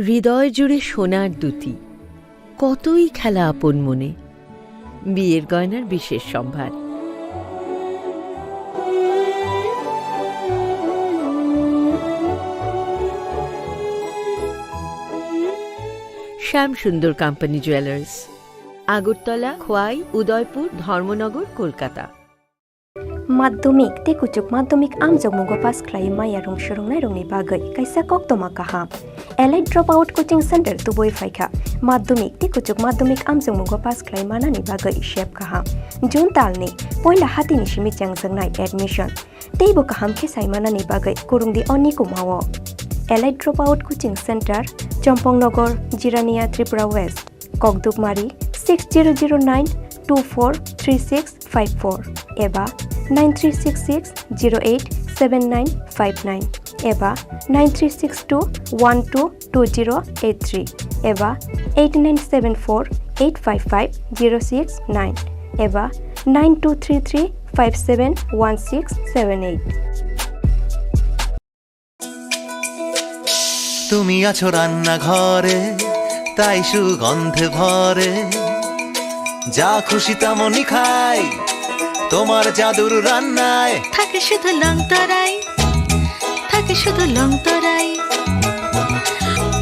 হৃদয় জুড়ে সোনার দুটি, কতই খেলা আপন মনে, বিয়ের গয়নার বিশেষ সম্ভার। শ্যাম সুন্দর কোম্পানি জুয়েলার্স, আগরতলা, খোয়াই, উদয়পুর, ধর্মনগর, কলকাতা। माध्यमिक ते कुचुक माध्यमिक आमजोग मुगो पास क्लाइ माया रंग सुरंगनाय रंगनि बागै कायसा कक्तमा काहा elite drop out coaching centre तुबोय फायखा माध्यमिक ते कुचुक माध्यमिक आमजोग मुगो पास क्लाइ मानानि बागै शेप काहा जुन तालनि पहिला हातिनि सिमि चांजोंनाय एडमिशन तेबो काहाम खेसाय मानानि बागै कुरुंदि अनि कुमावो elite drop out coaching centre Champaknagar Jirania Tripura west ककदुकमारी 6009243654 एबा 9366087959 एबा 9362122083 एबा 8974855069 एबा 9233571678। তুমি আছো রান্না ঘরে তাই সুগন্ধে ভরে যা খুশি তেমনই খাই তোমার জাদুর রান্নায় থাকে শুধু লং তরাই থাকে শুধু লং তরাই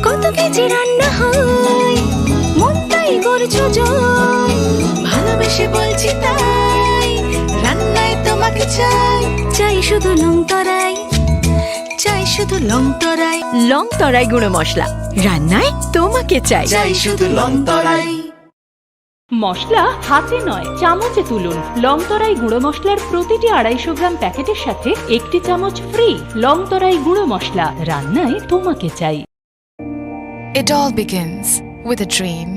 কত কেজি রান্না হয় মন তাই করছো জয় ভালোবেসে বলছি তাই রান্নায় তোমাকে চাই চাই শুধু লং তরাই চাই শুধু লং তরাই লং তরাই গুঁড়ো মশলা, রান্নায় তোমাকে চাই। চাই শুধু লং তরাই। মশলা হাতে নয় চামচে তুলুন। লংতরাই গুঁড়ো মশলার প্রতিটি 250 গ্রাম প্যাকেটের সাথে 1 চামচ ফ্রি। লংতরাই গুঁড়ো মশলা, রান্নায় তোমাকে চাই। It all begins with a dream,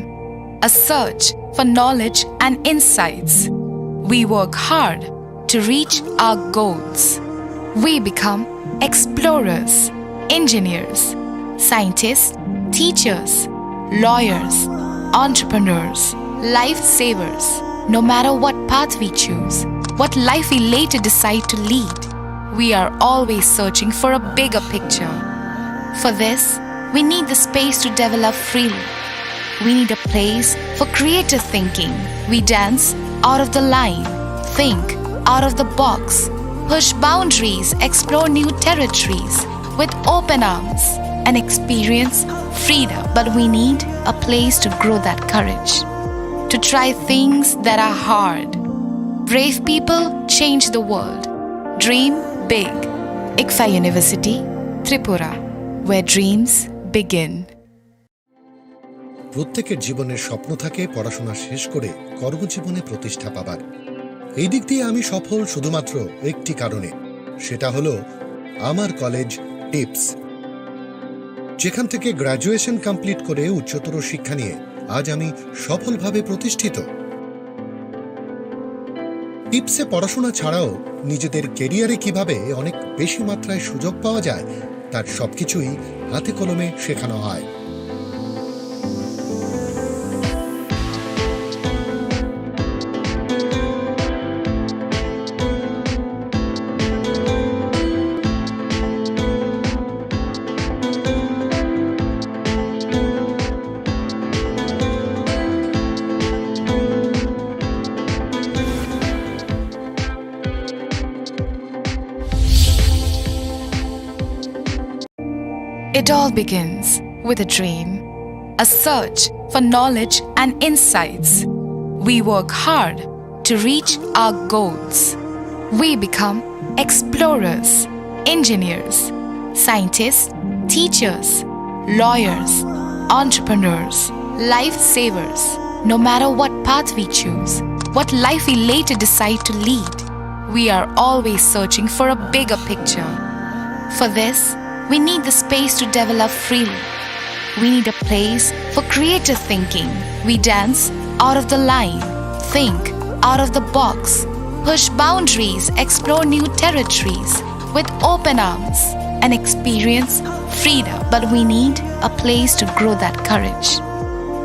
a search for knowledge and insights. We work hard to reach our goals. We become explorers, engineers, scientists, teachers, lawyers, entrepreneurs, lifesavers. No matter what path we choose, what life we later decide to lead, we are always searching for a bigger picture. For this, we need the space to develop freely. We need a place for creative thinking. We dance out of the line, think out of the box, push boundaries, explore new territories with open arms and experience freedom. But we need a place to grow that courage, to try things that are hard. Brave people change the world. Dream big. ICFA University, Tripura, where dreams begin. প্রত্যেকের জীবনের স্বপ্ন থাকে পড়াশোনা শেষ করে কর্মজীবনে প্রতিষ্ঠা পাবার। এই দিক দিয়ে আমি সফল শুধুমাত্র একটি কারণে, সেটা হলো আমার কলেজ টিপস, যেখান থেকে গ্র্যাজুয়েশন কমপ্লিট করে উচ্চতর শিক্ষা নিয়ে আজ আমি সফলভাবে প্রতিষ্ঠিত। টিপসে পড়াশোনা ছাড়াও নিজেদের কেরিয়ারে কিভাবে অনেক বেশি মাত্রায় সুযোগ পাওয়া যায় তার সবকিছুই হাতে কলমে শেখানো হয়। It all begins with a dream, a search for knowledge and insights. We work hard to reach our goals. We become explorers, engineers, scientists, teachers, lawyers, entrepreneurs, lifesavers. No matter what path we choose, what life we later decide to lead, we are always searching for a bigger picture. For this, we need the space to develop freely. We need a place for creative thinking. We dance out of the line, think out of the box, push boundaries, explore new territories with open arms and experience freedom. But we need a place to grow that courage,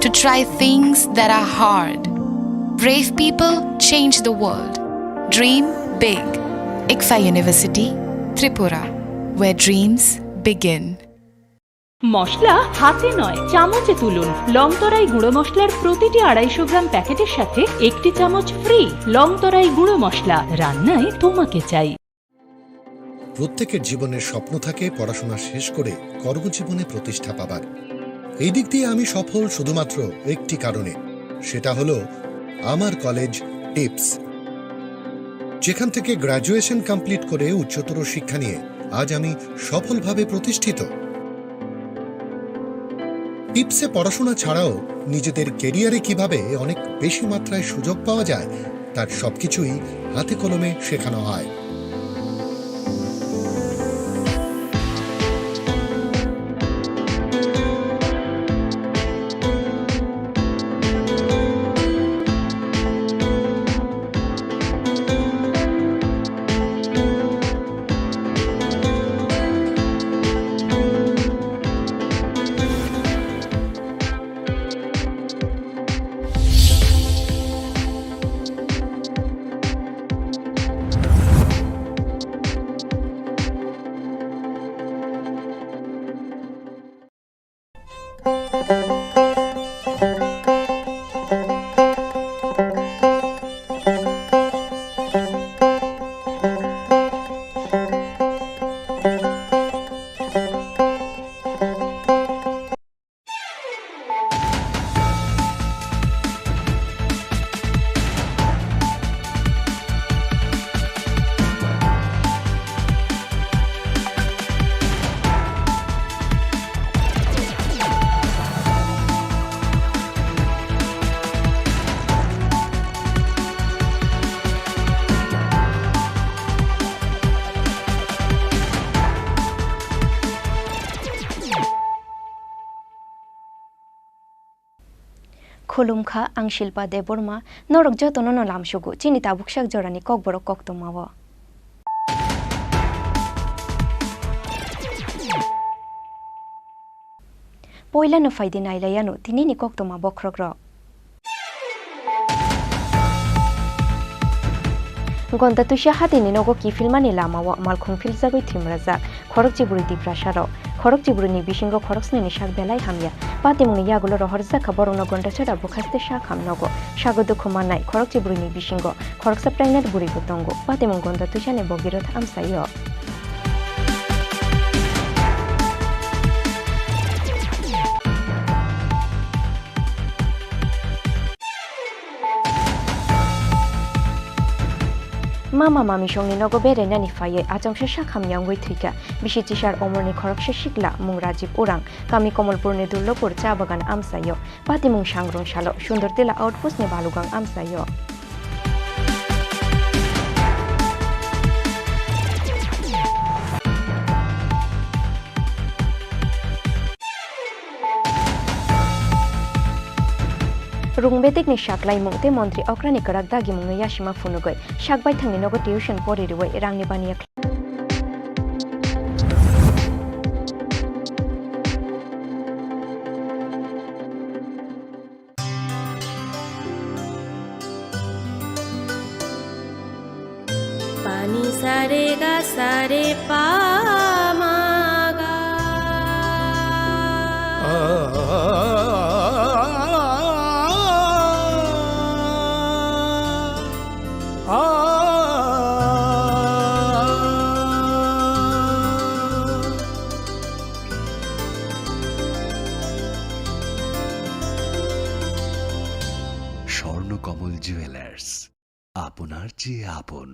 to try things that are hard. Brave people change the world. Dream big. ICFA University, Tripura, where dreams begin. মশলা হাতে নয় চামচে তুলুন। লংতরাই গুঁড়ো মশলার প্রতিটি 250 গ্রাম প্যাকেটের সাথে 1টি চামচ ফ্রি। লংতরাই গুঁড়ো মশলা, রান্নায় তোমাকে চাই। প্রত্যেকের জীবনের স্বপ্ন থাকে পড়াশোনা শেষ করে কর্মজীবনে প্রতিষ্ঠা পাবার। এই দিক দিয়ে আমি সফল শুধুমাত্র একটি কারণে, সেটা হলো আমার কলেজ টিপস, যেখান থেকে গ্র্যাজুয়েশন কমপ্লিট করে উচ্চতর শিক্ষা নিয়ে আজ আমি সফলভাবে প্রতিষ্ঠিত। টিপসে পড়াশোনা ছাড়াও নিজেদের কেরিয়ারে কিভাবে অনেক বেশি মাত্রায় সুযোগ পাওয়া যায় তার সবকিছুই হাতে কলমে শেখানো হয়। खुलुमखा आं शिल्पा देबरमा नरक जतन न लामसुगु चिनि ताबुकसाक जरानि ककबरक कक्तमाव पयला न फाइदे नाइलायानु तिनिनि कक्तमा बख्रग्र गन्ता तुइसा हातिनि नगो किफिलमानि लामाव मालखुंफिल जागै थिमराजाक खरकचिबुरि दिप्रासार खरकचिबुरिनि बिसिंग खरकस्निनि साक बेलाय हामिया पातिमुनि यागुलो रहरजाखा बरंनो गन्ता छरा बुखास्ते साक हामनगो सागो दुखुमानाय खरकचिबुरिनि बिसिंग खरकसा प्रेगनेन्ट बुरि गतंगो पातिमुं गन्ता तुइसाने बगिरथ आमसायो मामा मामी संनि नगो बेरायनानि फायै आचंसे साखामयावै थैका बिसिचिसार अमरनि खरकसे सिकला मुं राजीव उरां कामी कमलपुरनि दुर्लपुर चा बागान आमसायो पातिमुं सांग्रं सालो सुंदरतेला आउटपोस्टनि बालुगां आमसायो रुंबेतेक नि साकलाय मुंगते मंत्री अक्रानि कराक दागि मुंग याशिमा फुनुगै साकबाय थांनि नगो टिउशन परिरुवै रांनि बानिया पानी सारे गा सारे पा मा गा স্বর্ণকমল জুয়েলার্স, আপনার চেয়ে আপন।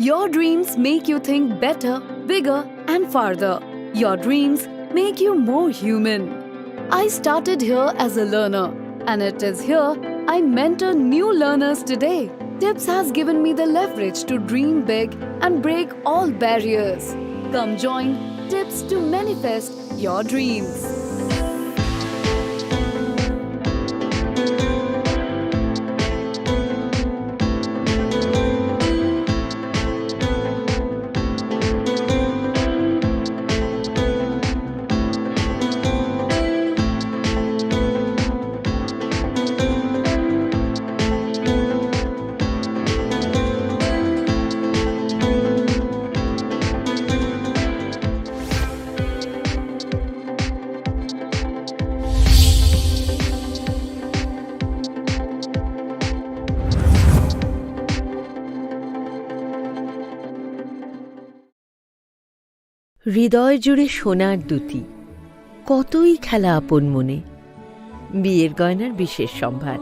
Your dreams make you think better, bigger, and farther. Your dreams make you more human. I started here as a learner, and it is here I mentor new learners today. TIPS has given me the leverage to dream big and break all barriers. Come join TIPS to manifest your dreams. হৃদয় জুড়ে সোনার দুটি, কতই খেলা আপন মনে, বিয়ের গয়নার বিশেষ সম্ভার।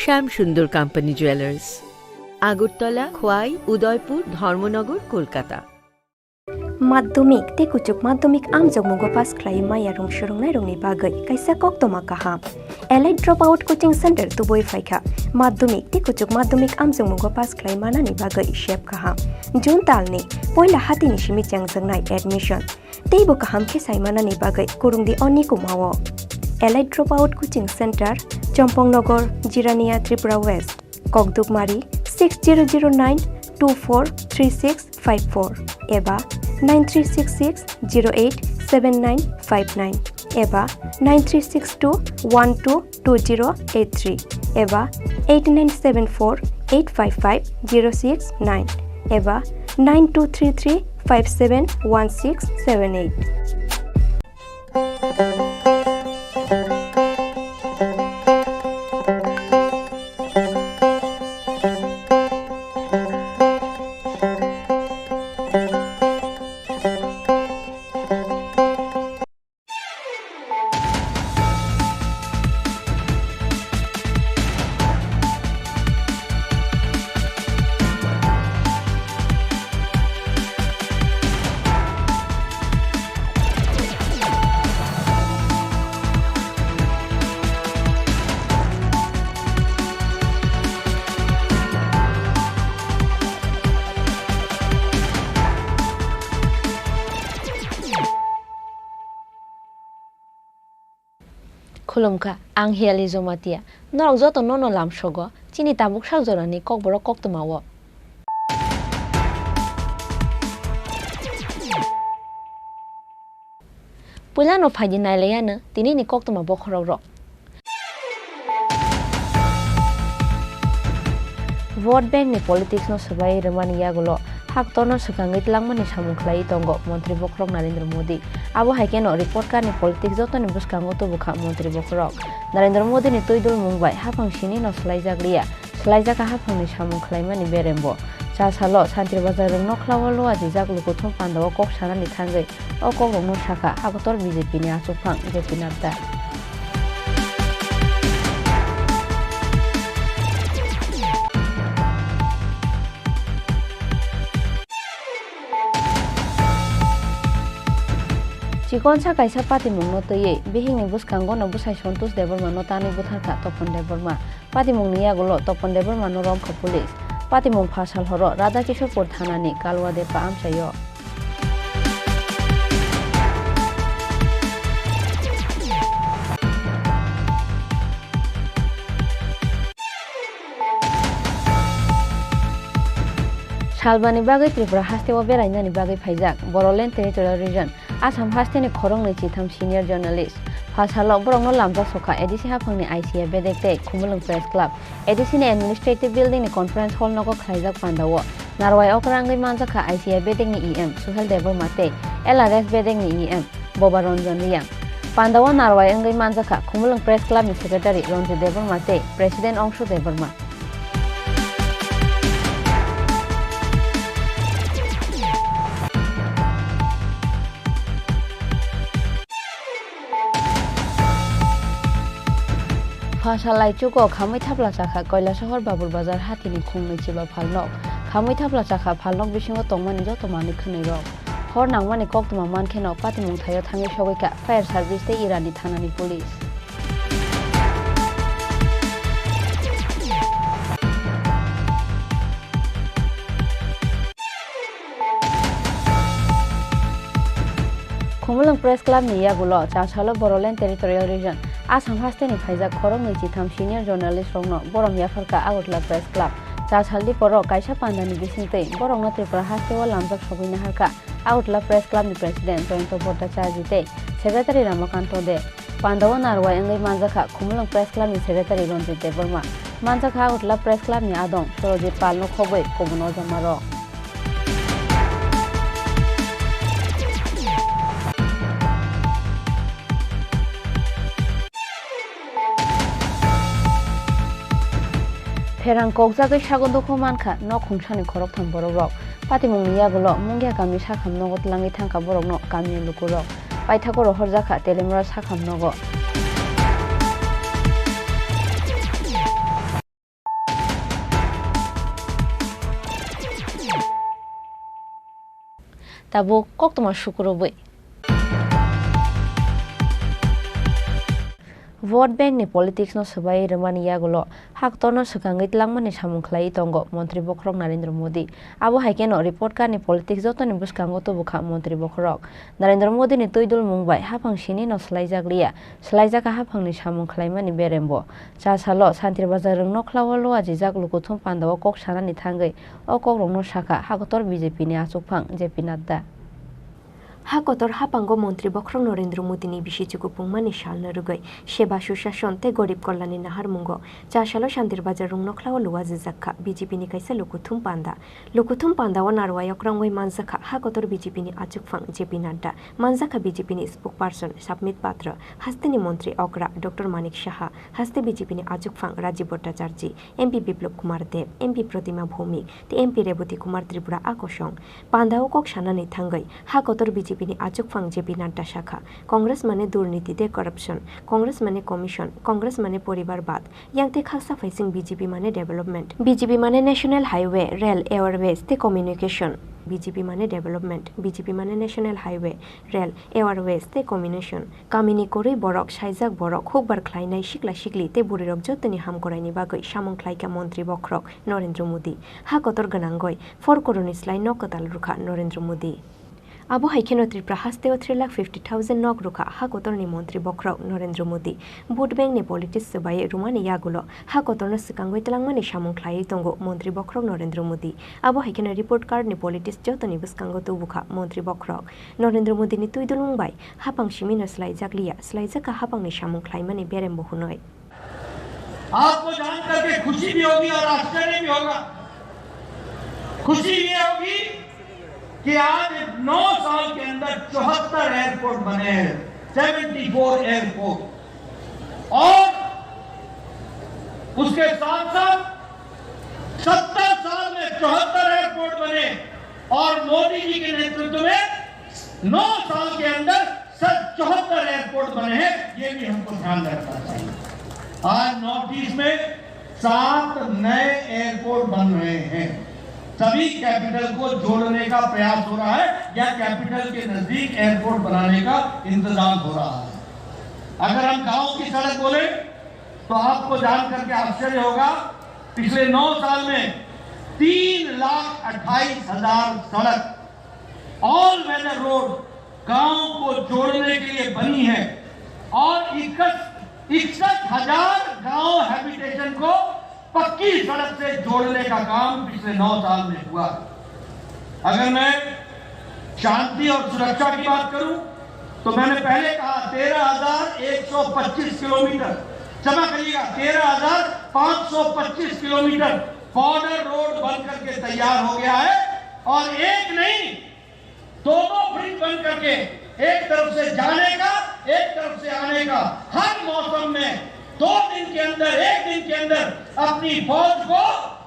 শ্যাম সুন্দর কোম্পানি জুয়েলার্স, আগরতলা, খোয়াই, উদয়পুর, ধর্মনগর, কলকাতা। মাধ্যমিক তে কুচুক মাধ্যমিক আমজমুগো পাস খ্লাই মায়া রং সুরংনাই রংনি bagay kaisa koktoma kaham allied dropout coaching center tuboi phaikha মাধ্যমিক তে কুচুক মাধ্যমিক আমজমুগো pass খ্লাই manani bagay shep kaham jun talni poila hatini shimi changjangnai admission teibo kaham khesai manani bagay kurungdi oni kumawo allied dropout coaching center Chompongnagar, Jirania, Tripura West, Kokdukmari 6009243654 eba 9366087959 eba 9362122083 eba 8974855069 eba 9233571678. Khulumka ang hiali zomatia norok joto nono lamsogo chini tabuk sagjorani kokborok koktomawo Pulano phaji naileyana tini ni koktoma bokhorok Vote bank ni politics no sabai remani yagulo haktorno sukangi tlangmani samukhlai tongo Montri Bokrok Narendra Modi abo haikeno report ka ni politics joto ni buskango to bukha Montri Bokrok Narendra Modi ni toidul mungbai hapang sini no slaijagriya slaijaka hapang ni samukhlai mani berembo cha salo santri bazar no khlawalo aji jaglu ko thom pandawo kok sana ni thangai o kok no shaka hakotor BJP ni achupang BJP nabda Chikonsa kaisa pati mungno toye bihingni buskango no busai Santosh Deborma no tani butharka Topon Deborma pati mungni yagulo Topon Deborma no romkha police pati mung phasal horo Radha Kishorpur thanani Kalwa Depa amchayo Salbani bagai Tripura hastewa berainani bagai phaijak Boroland Territorial Region Assam hasteni Khorang Chitham senior journalist Phasalo borongno lamjak soka ADC hapangni ICA bedekte Khumulung Press Club ADC ni administrative building ni conference hall nogo khlaijak pandawo Narwai okrangai manjaka ICA bedekni EM Suhel Deborma te LRS bedekni EM Boba Ranjan Riang Pandawo Narwai angai manjaka Khumulung Press Club ni secretary Ranjit Deborma te president Angshu Deborma Phasalai chuko khamai thapla chakha Kailasahar Babur Bazar hatini khungni chiba phalnok khamai thapla chakha phalnok bisingo tongmani joto mani khwnai rok hor nangmani koktoma mankheno patimung thayo thangi sogoika fire service te irani thanani police Khumulung Press Club ni yagulo Chasalo Boroland Territorial Region Assam hasteni phaijak Khorang Chitham senior journalist rongno borom yafarka Agotla Press Club Chasaldi poro kaisa pandani bisingte borongno Tripura hastewa lamjak sogoina harka Agotla Press Club ni president Joyanta Bhattacharya te secretary Ramakanto de Pandawa Narwai angai manjaka Khumulung Press Club ni secretary Ranjit Deborma manjaka Agotla Press Club ni adong Sorojit Palno khoboi kobuno jamaro Ferang kokjagoi sagondoko mankha no khungsani khorok thang borok rok patimungni yagulo mungya kami sakham nogo tlangi thangka borok no kami lukurok paithakoro horjaka telemra sakham nogo tabo koktoma shukuroboi vote bank ni politics no sabai remani yagulo haktor no sukangai tlangmani samung khlai tongo Montri Bokrok Narendra Modi abo haikeno report card ni politics joto ni buskango to bukha Montri Bokrok Narendra Modi ni toidul mungbai hapang sini no slaijaglia slaijaka hapang ni samung khlaimani berembo cha salo santir bazar rung no khlawalo ajijak lukuthum pandawo kok sanani thangai o kok rong no shaka hakotor BJP ni achukphang JP Nadda Hakotor hapango Montri Bokrok Narendra Modi ni bishi chukupungmani shalna rugai seba sushashon te gorib kollani nahar mungo chashalo shantir bazar rung nokhlaw luwazi zakha BJP ni kaisa lukuthum panda wa narwayok rangwai manzakha hakotor BJP ni achukphang JP Nadda manzakha BJP ni spokesperson Submit Patra hasteni Montri Okra Dr Manik Shaha haste BJP ni achukphang Rajiv Bhattacharya MP Biplop Kumar Dev MP Pratima Bhomik te MP Reboti Kumar Tripura akosong pandao kok shanani thangai hakotor BJP ni achukphang JP Nadda shakha Congress mane durniti de corruption Congress mane commission Congress mane poribarbat yangte khaksa facing BJP mane development BJP mane national highway rail airways te communication BJP mane development BJP mane national highway rail airways te communication kamini koroi borok saijak borok hukbar khlainai sikla sikli te burirok jotoni hamkoraini bagoi samung khlaika Montri Bokrok Narendra Modi hakotor ganangoi 4 koroni slai nokatal rukha Narendra Modi Abo haikeno Tripura hasteo 3,50,000 nok rukha hakotor ni Montri Bokrok Narendra Modi vote bank ni politics sabai rumani yagulo hakotor no sikangoi tlangmani samung khlai tongo Montri Bokrok Narendra Modi abo haikeno report card ni politics jotoni buskango to bukha Montri Bokrok Narendra Modi ni tuidulung bai hapang simino slai jaka hapang ni samung khlai mani berembo hunoi आपको जान करके खुशी भी होगी और आश्चर्य भी होगा खुशी ये होगी कि आज 9 साल के अंदर 74 एयरपोर्ट बने हैं 74 एयरपोर्ट और उसके साथ साथ 70 साल में 74 एयरपोर्ट बने और मोदी जी के नेतृत्व में 9 साल के अंदर 74 एयरपोर्ट बने हैं ये भी हमको ध्यान रखना चाहिए आज नॉर्थ ईस्ट में 7 नए एयरपोर्ट बन रहे हैं सभी कैपिटल को जोड़ने का प्रयास हो रहा है या कैपिटल के नजदीक एयरपोर्ट बनाने का इंतजाम हो रहा है अगर हम गांव की सड़क बोले तो आपको जान करके आश्चर्य होगा पिछले 9 साल में 3,28,000 सड़क ऑल वेदर रोड गांव को जोड़ने के लिए बनी है और 61,000 गांव हैबिटेशन को पक्की सड़क से जोड़ने का काम पिछले 9 साल में हुआ। अगर मैं शांति और सुरक्षा की बात करूं तो मैंने पहले कहा 13,125 किलोमीटर क्षमा करिएगा 13,525 किलोमीटर बॉर्डर रोड बन करके तैयार हो गया है और एक नहीं 2 ब्रिज बन करके एक तरफ से जाने का एक तरफ से आने का हर मौसम में 2 दिन के अंदर 1 दिन के अंदर अपनी फौज को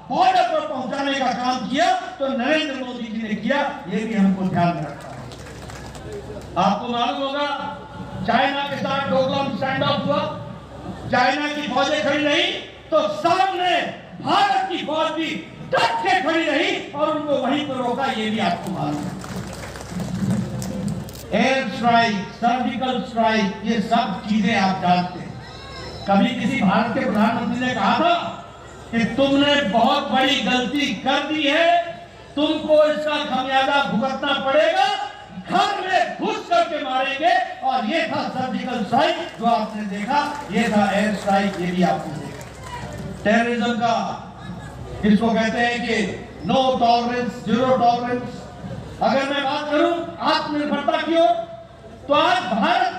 बॉर्डर पर पहुंचाने का काम किया तो नरेंद्र मोदी जी ने किया ये भी हमको ध्यान में रखना है आपको मालूम होगा चाइना के साथ डोकलाम स्टैंड ऑफ हुआ चाइना की फौजें खड़ी रही तो सामने भारत की फौज भी डट के खड़ी रही और उनको वहीं पर रोका ये भी आपको मालूम है एयर स्ट्राइक सर्जिकल स्ट्राइक ये सब चीजें आप जानते हैं कभी किसी भारत के प्रधानमंत्री ने कहा था कि तुमने बहुत बड़ी गलती कर दी है तुमको इसका खमियाजा भुगतना पड़ेगा घर में घुस करके मारेंगे और ये था सर्जिकल स्ट्राइक जो आपने देखा ये था एयर स्ट्राइक ये भी आपने देखा टेररिज्म का इसको कहते हैं कि नो टॉलरेंस जीरो टॉलरेंस अगर मैं बात करूं आत्मनिर्भरता की ओर तो आज भारत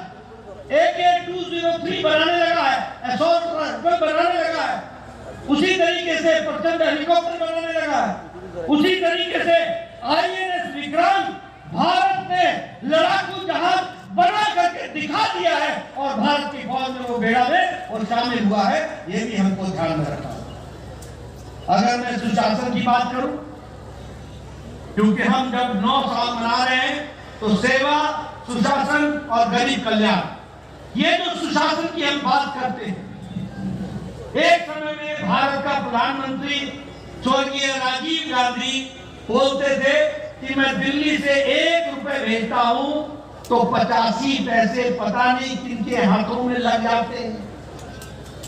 AK-203 बनाने लगा है असॉल्ट राइफल बनाने लगा है उसी तरीके से प्रचंड हेलीकॉप्टर बनाने लगा है उसी तरीके से INS विक्रांत भारत ने लड़ाकू जहाज बना करके दिखा दिया है और भारत की फौज में वो बेड़ा में और शामिल हुआ है ये भी हमको ध्यान में रखना अगर मैं सुशासन की बात करूं, क्योंकि हम जब 9 साल मना रहे हैं तो सेवा, सुशासन और गरीब कल्याण, ये जो सुशासन की हम बात करते हैं, एक समय में भारत का प्रधानमंत्री स्वर्गीय राजीव गांधी बोलते थे कि मैं दिल्ली से 1 रुपए भेजता हूं तो 85 पैसे पता नहीं किनके हाथों में लग जाते हैं,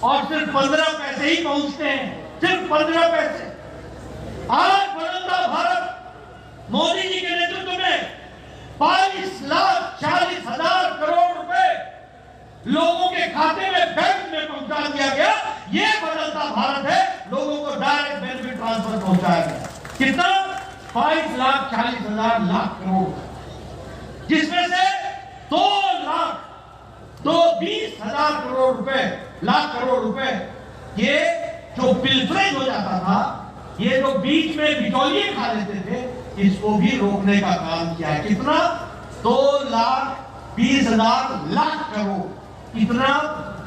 और सिर्फ 15 पैसे ही पहुंचते हैं, सिर्फ 15 पैसे। आज बदलता भारत मोदी जी के नेतृत्व में 22,40,000 करोड़ रुपए लोगों के खाते में, बैंक में पहुंचा दिया गया। ये बदलता भारत है, लोगों को डायरेक्ट बेनिफिट ट्रांसफर पहुंचाया गया। कितना? 22,40,000 लाख करोड़, जिसमें से 2,20,000 करोड़ रुपए, लाख करोड़ रुपए ये जो पिलफरेज हो जाता था, ये जो बीच में बिचौलिए खा लेते थे, इसको भी रोकने का काम किया है। कितना? 2,20,000 लाख करोड़, इतना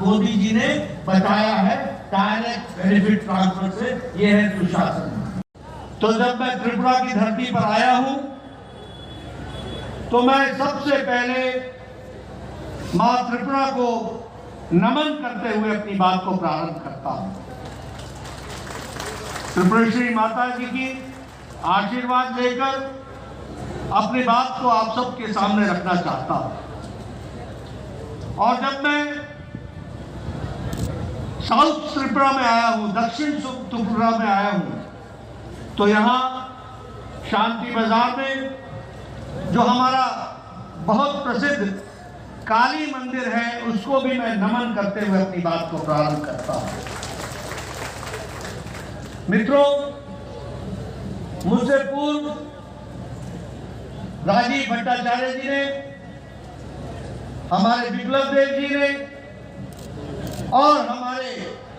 मोदी जी ने बचाया है डायरेक्ट बेनिफिट ट्रांसफर से। ये है सुशासन। तो जब मैं त्रिपुरा की धरती पर आया हूं तो मैं सबसे पहले मां त्रिपुरा को नमन करते हुए अपनी बात को प्रारंभ करता हूं। त्रिपुरेश्वरी माता जी की आशीर्वाद लेकर अपनी बात को आप सबके सामने रखना चाहता हूं। और जब मैं साउथ त्रिपुरा में आया हूं, दक्षिण त्रिपुरा में आया हूं, तो यहां शांति बाजार में जो हमारा बहुत प्रसिद्ध काली मंदिर है, उसको भी मैं नमन करते हुए अपनी बात को प्रारंभ करता हूं। मित्रों, मुझसे पूर्व राजीव भट्टाचार्य जी ने, हमारे विप्लव देव जी ने और हमारे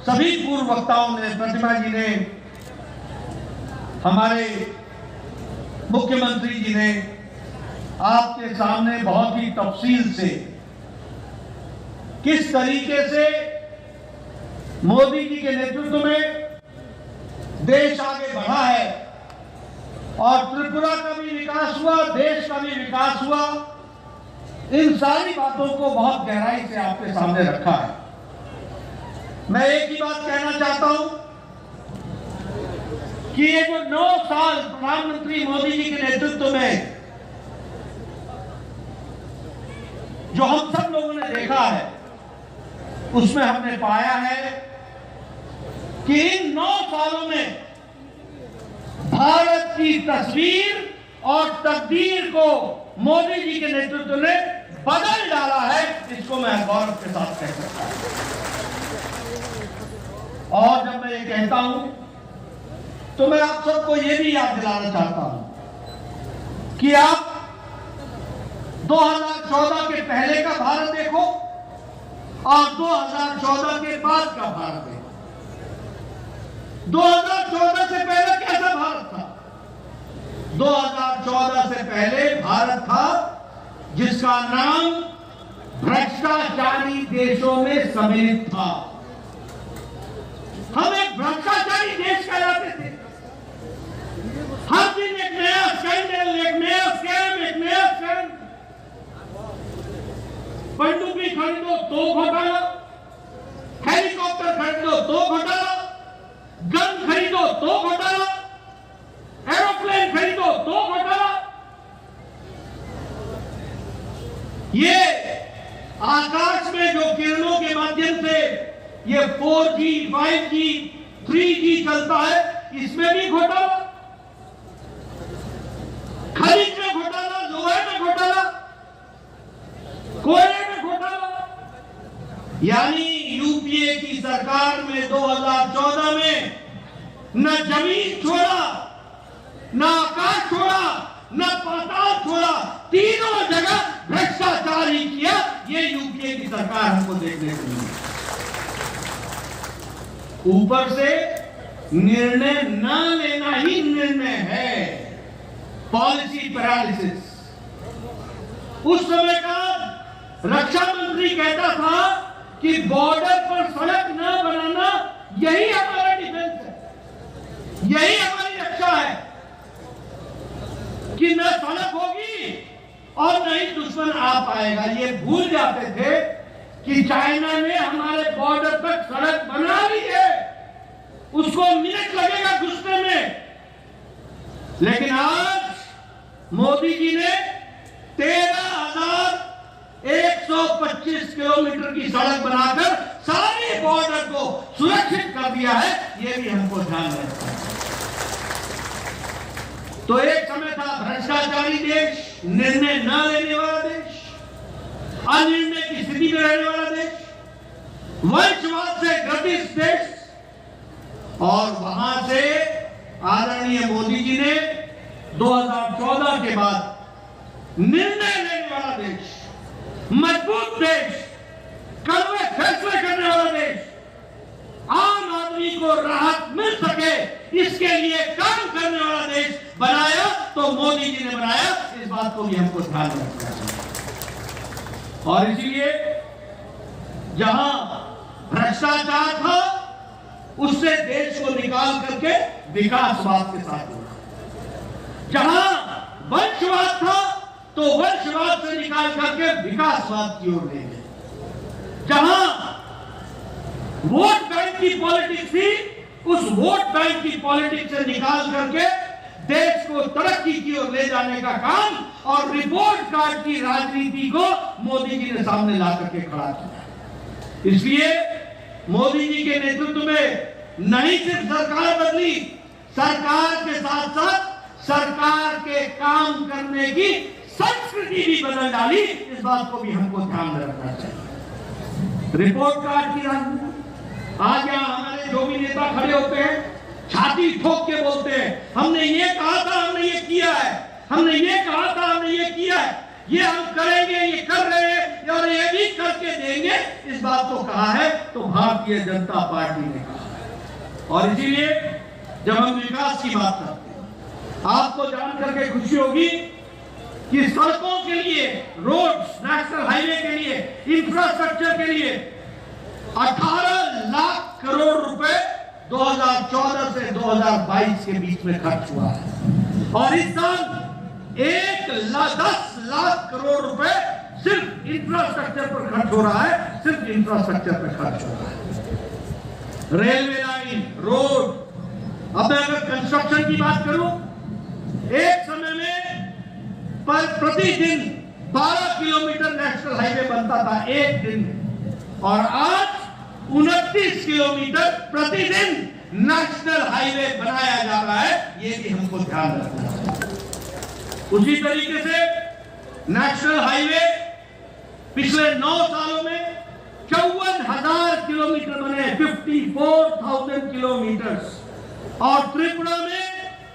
सभी पूर्व वक्ताओं ने, प्रतिमा जी ने, हमारे मुख्यमंत्री जी ने आपके सामने बहुत ही तफसील से किस तरीके से मोदी जी के नेतृत्व में देश आगे बढ़ा है और त्रिपुरा का भी विकास हुआ, देश का भी विकास हुआ, इन सारी बातों को बहुत गहराई से आपके सामने रखा है। मैं एक ही बात कहना चाहता हूं कि ये जो 9 साल प्रधानमंत्री मोदी जी के नेतृत्व में जो हम सब लोगों ने देखा है, उसमें हमने पाया है कि इन 9 सालों में भारत की तस्वीर और तकदीर को मोदी जी के नेतृत्व ने बदल डाला है। इसको मैं गौरव के साथ कह सकता हूं। और जब मैं ये कहता हूं तो मैं आप सबको ये भी याद दिलाना चाहता हूं कि आप 2014 के पहले का भारत देखो और 2014 के बाद का भारत देखो। 2014 से पहले कैसा भारत था? 2014 से पहले भारत था जिसका नाम भ्रष्टाचारी देशों में सम्मिलित था। हम एक भ्रष्टाचारी देश कहलाते थे। हर दिन एक नया स्कैंडल, एक नया स्कैम, एक नया स्कैम। पनडुब्बी खरीदो तो घोटाला, हेलीकॉप्टर खरीदो तो घोटाला, गन खरीदो तो घोटाला, एरोप्लेन खरीदो तो घोटाला। ये आकाश में जो किरणों के माध्यम से ये 4G, 5G, 3G चलता है, इसमें भी घोटाला। खनिज में घोटाला, लोहे में घोटाला, कोयले में घोटाला। यानी यूपीए की सरकार में 2014 में न जमीन छोड़ा, न आकाश छोड़ा, न पाताल छोड़ा, तीनों जगह भ्रष्टाचार ही किया। ये यूपीए की सरकार हमको देखने को मिली। ऊपर से निर्णय न लेना ही निर्णय है, पॉलिसी पैरालिसिस। उस समय का रक्षा मंत्री कहता था कि बॉर्डर पर सड़क न बनाना यही हमारा डिफेंस है। यही हमारी रक्षा है कि न सड़क होगी और न ही दुश्मन आ पाएगा। ये भूल जाते थे कि चाइना ने हमारे बॉर्डर तक सड़क बना ली है, उसको मिनट लगेगा घुसने में, लेकिन आज मोदी जी ने 13,125 किलोमीटर की सड़क बनाकर सारे बॉर्डर को सुरक्षित कर दिया है। ये भी हमको ध्यान रखना है। तो एक समय था भ्रष्टाचारी देश, निर्णय न लेने वाला देश, अनिर्णय की स्थिति में रहने वाला देश, वंशवाद से ग्रसित देश, और वहां से आदरणीय मोदी जी ने 2014 के बाद निर्णय लेने वाला देश, मजबूत देश, कड़वे फैसले करने वाला देश, आम आदमी को राहत मिल सके इसके लिए काम करने वाला देश बनाया। तो मोदी जी ने बनाया, इस बात को भी हमको ध्यान रखना चाहिए। और इसीलिए जहां भ्रष्टाचार था उससे देश को निकाल करके विकासवाद के साथ जोड़ा, जहां वंशवाद था तो वंशवाद से निकाल करके विकासवाद की ओर ले गए, जहां वोट बैंक की पॉलिटिक्स थी उस वोट बैंक की पॉलिटिक्स से निकाल करके देश को तरक्की की ओर ले जाने का काम और रिपोर्ट कार्ड की राजनीति को मोदी जी ने सामने ला करके खड़ा किया। इसलिए मोदी जी के नेतृत्व में नहीं सिर्फ सरकार बदली, सरकार के साथ साथ सरकार के काम करने की संस्कृति भी बदल डाली। इस बात को भी हमको ध्यान में रखना चाहिए। रिपोर्ट कार्ड की राजनीति, आज यहाँ हमारे जो भी नेता खड़े होते हैं छाती ठोक के बोलते हैं हमने ये कहा था, हमने ये किया है, हमने ये कहा था, हमने ये किया है, ये हम करेंगे, ये कर रहे हैं और ये भी करके देंगे। इस बात को कहा है तो भारतीय जनता पार्टी ने कहा। और इसीलिए जब हम विकास की बात करते हैं, आपको जान करके खुशी होगी कि सड़कों के लिए, रोड्स, नेशनल हाईवे के लिए, इंफ्रास्ट्रक्चर के लिए 18 लाख करोड़ रुपए 2014 से 2022 के बीच में खर्च हुआ है। और इस साल 10 लाख करोड़ रुपए सिर्फ इंफ्रास्ट्रक्चर पर खर्च हो रहा है, सिर्फ इंफ्रास्ट्रक्चर पर खर्च हो रहा है। रेलवे लाइन, रोड, अब मैं अगर कंस्ट्रक्शन की बात करूं, एक समय में पर प्रतिदिन 12 किलोमीटर नेशनल हाईवे बनता था एक दिन, और आज 29 किलोमीटर प्रतिदिन नेशनल हाईवे बनाया जा रहा है। ये भी हमको ध्यान रखना है। उसी तरीके से नेशनल हाईवे पिछले 9 सालों में 54,000 किलोमीटर बने, 54,000 किलोमीटर, और त्रिपुरा में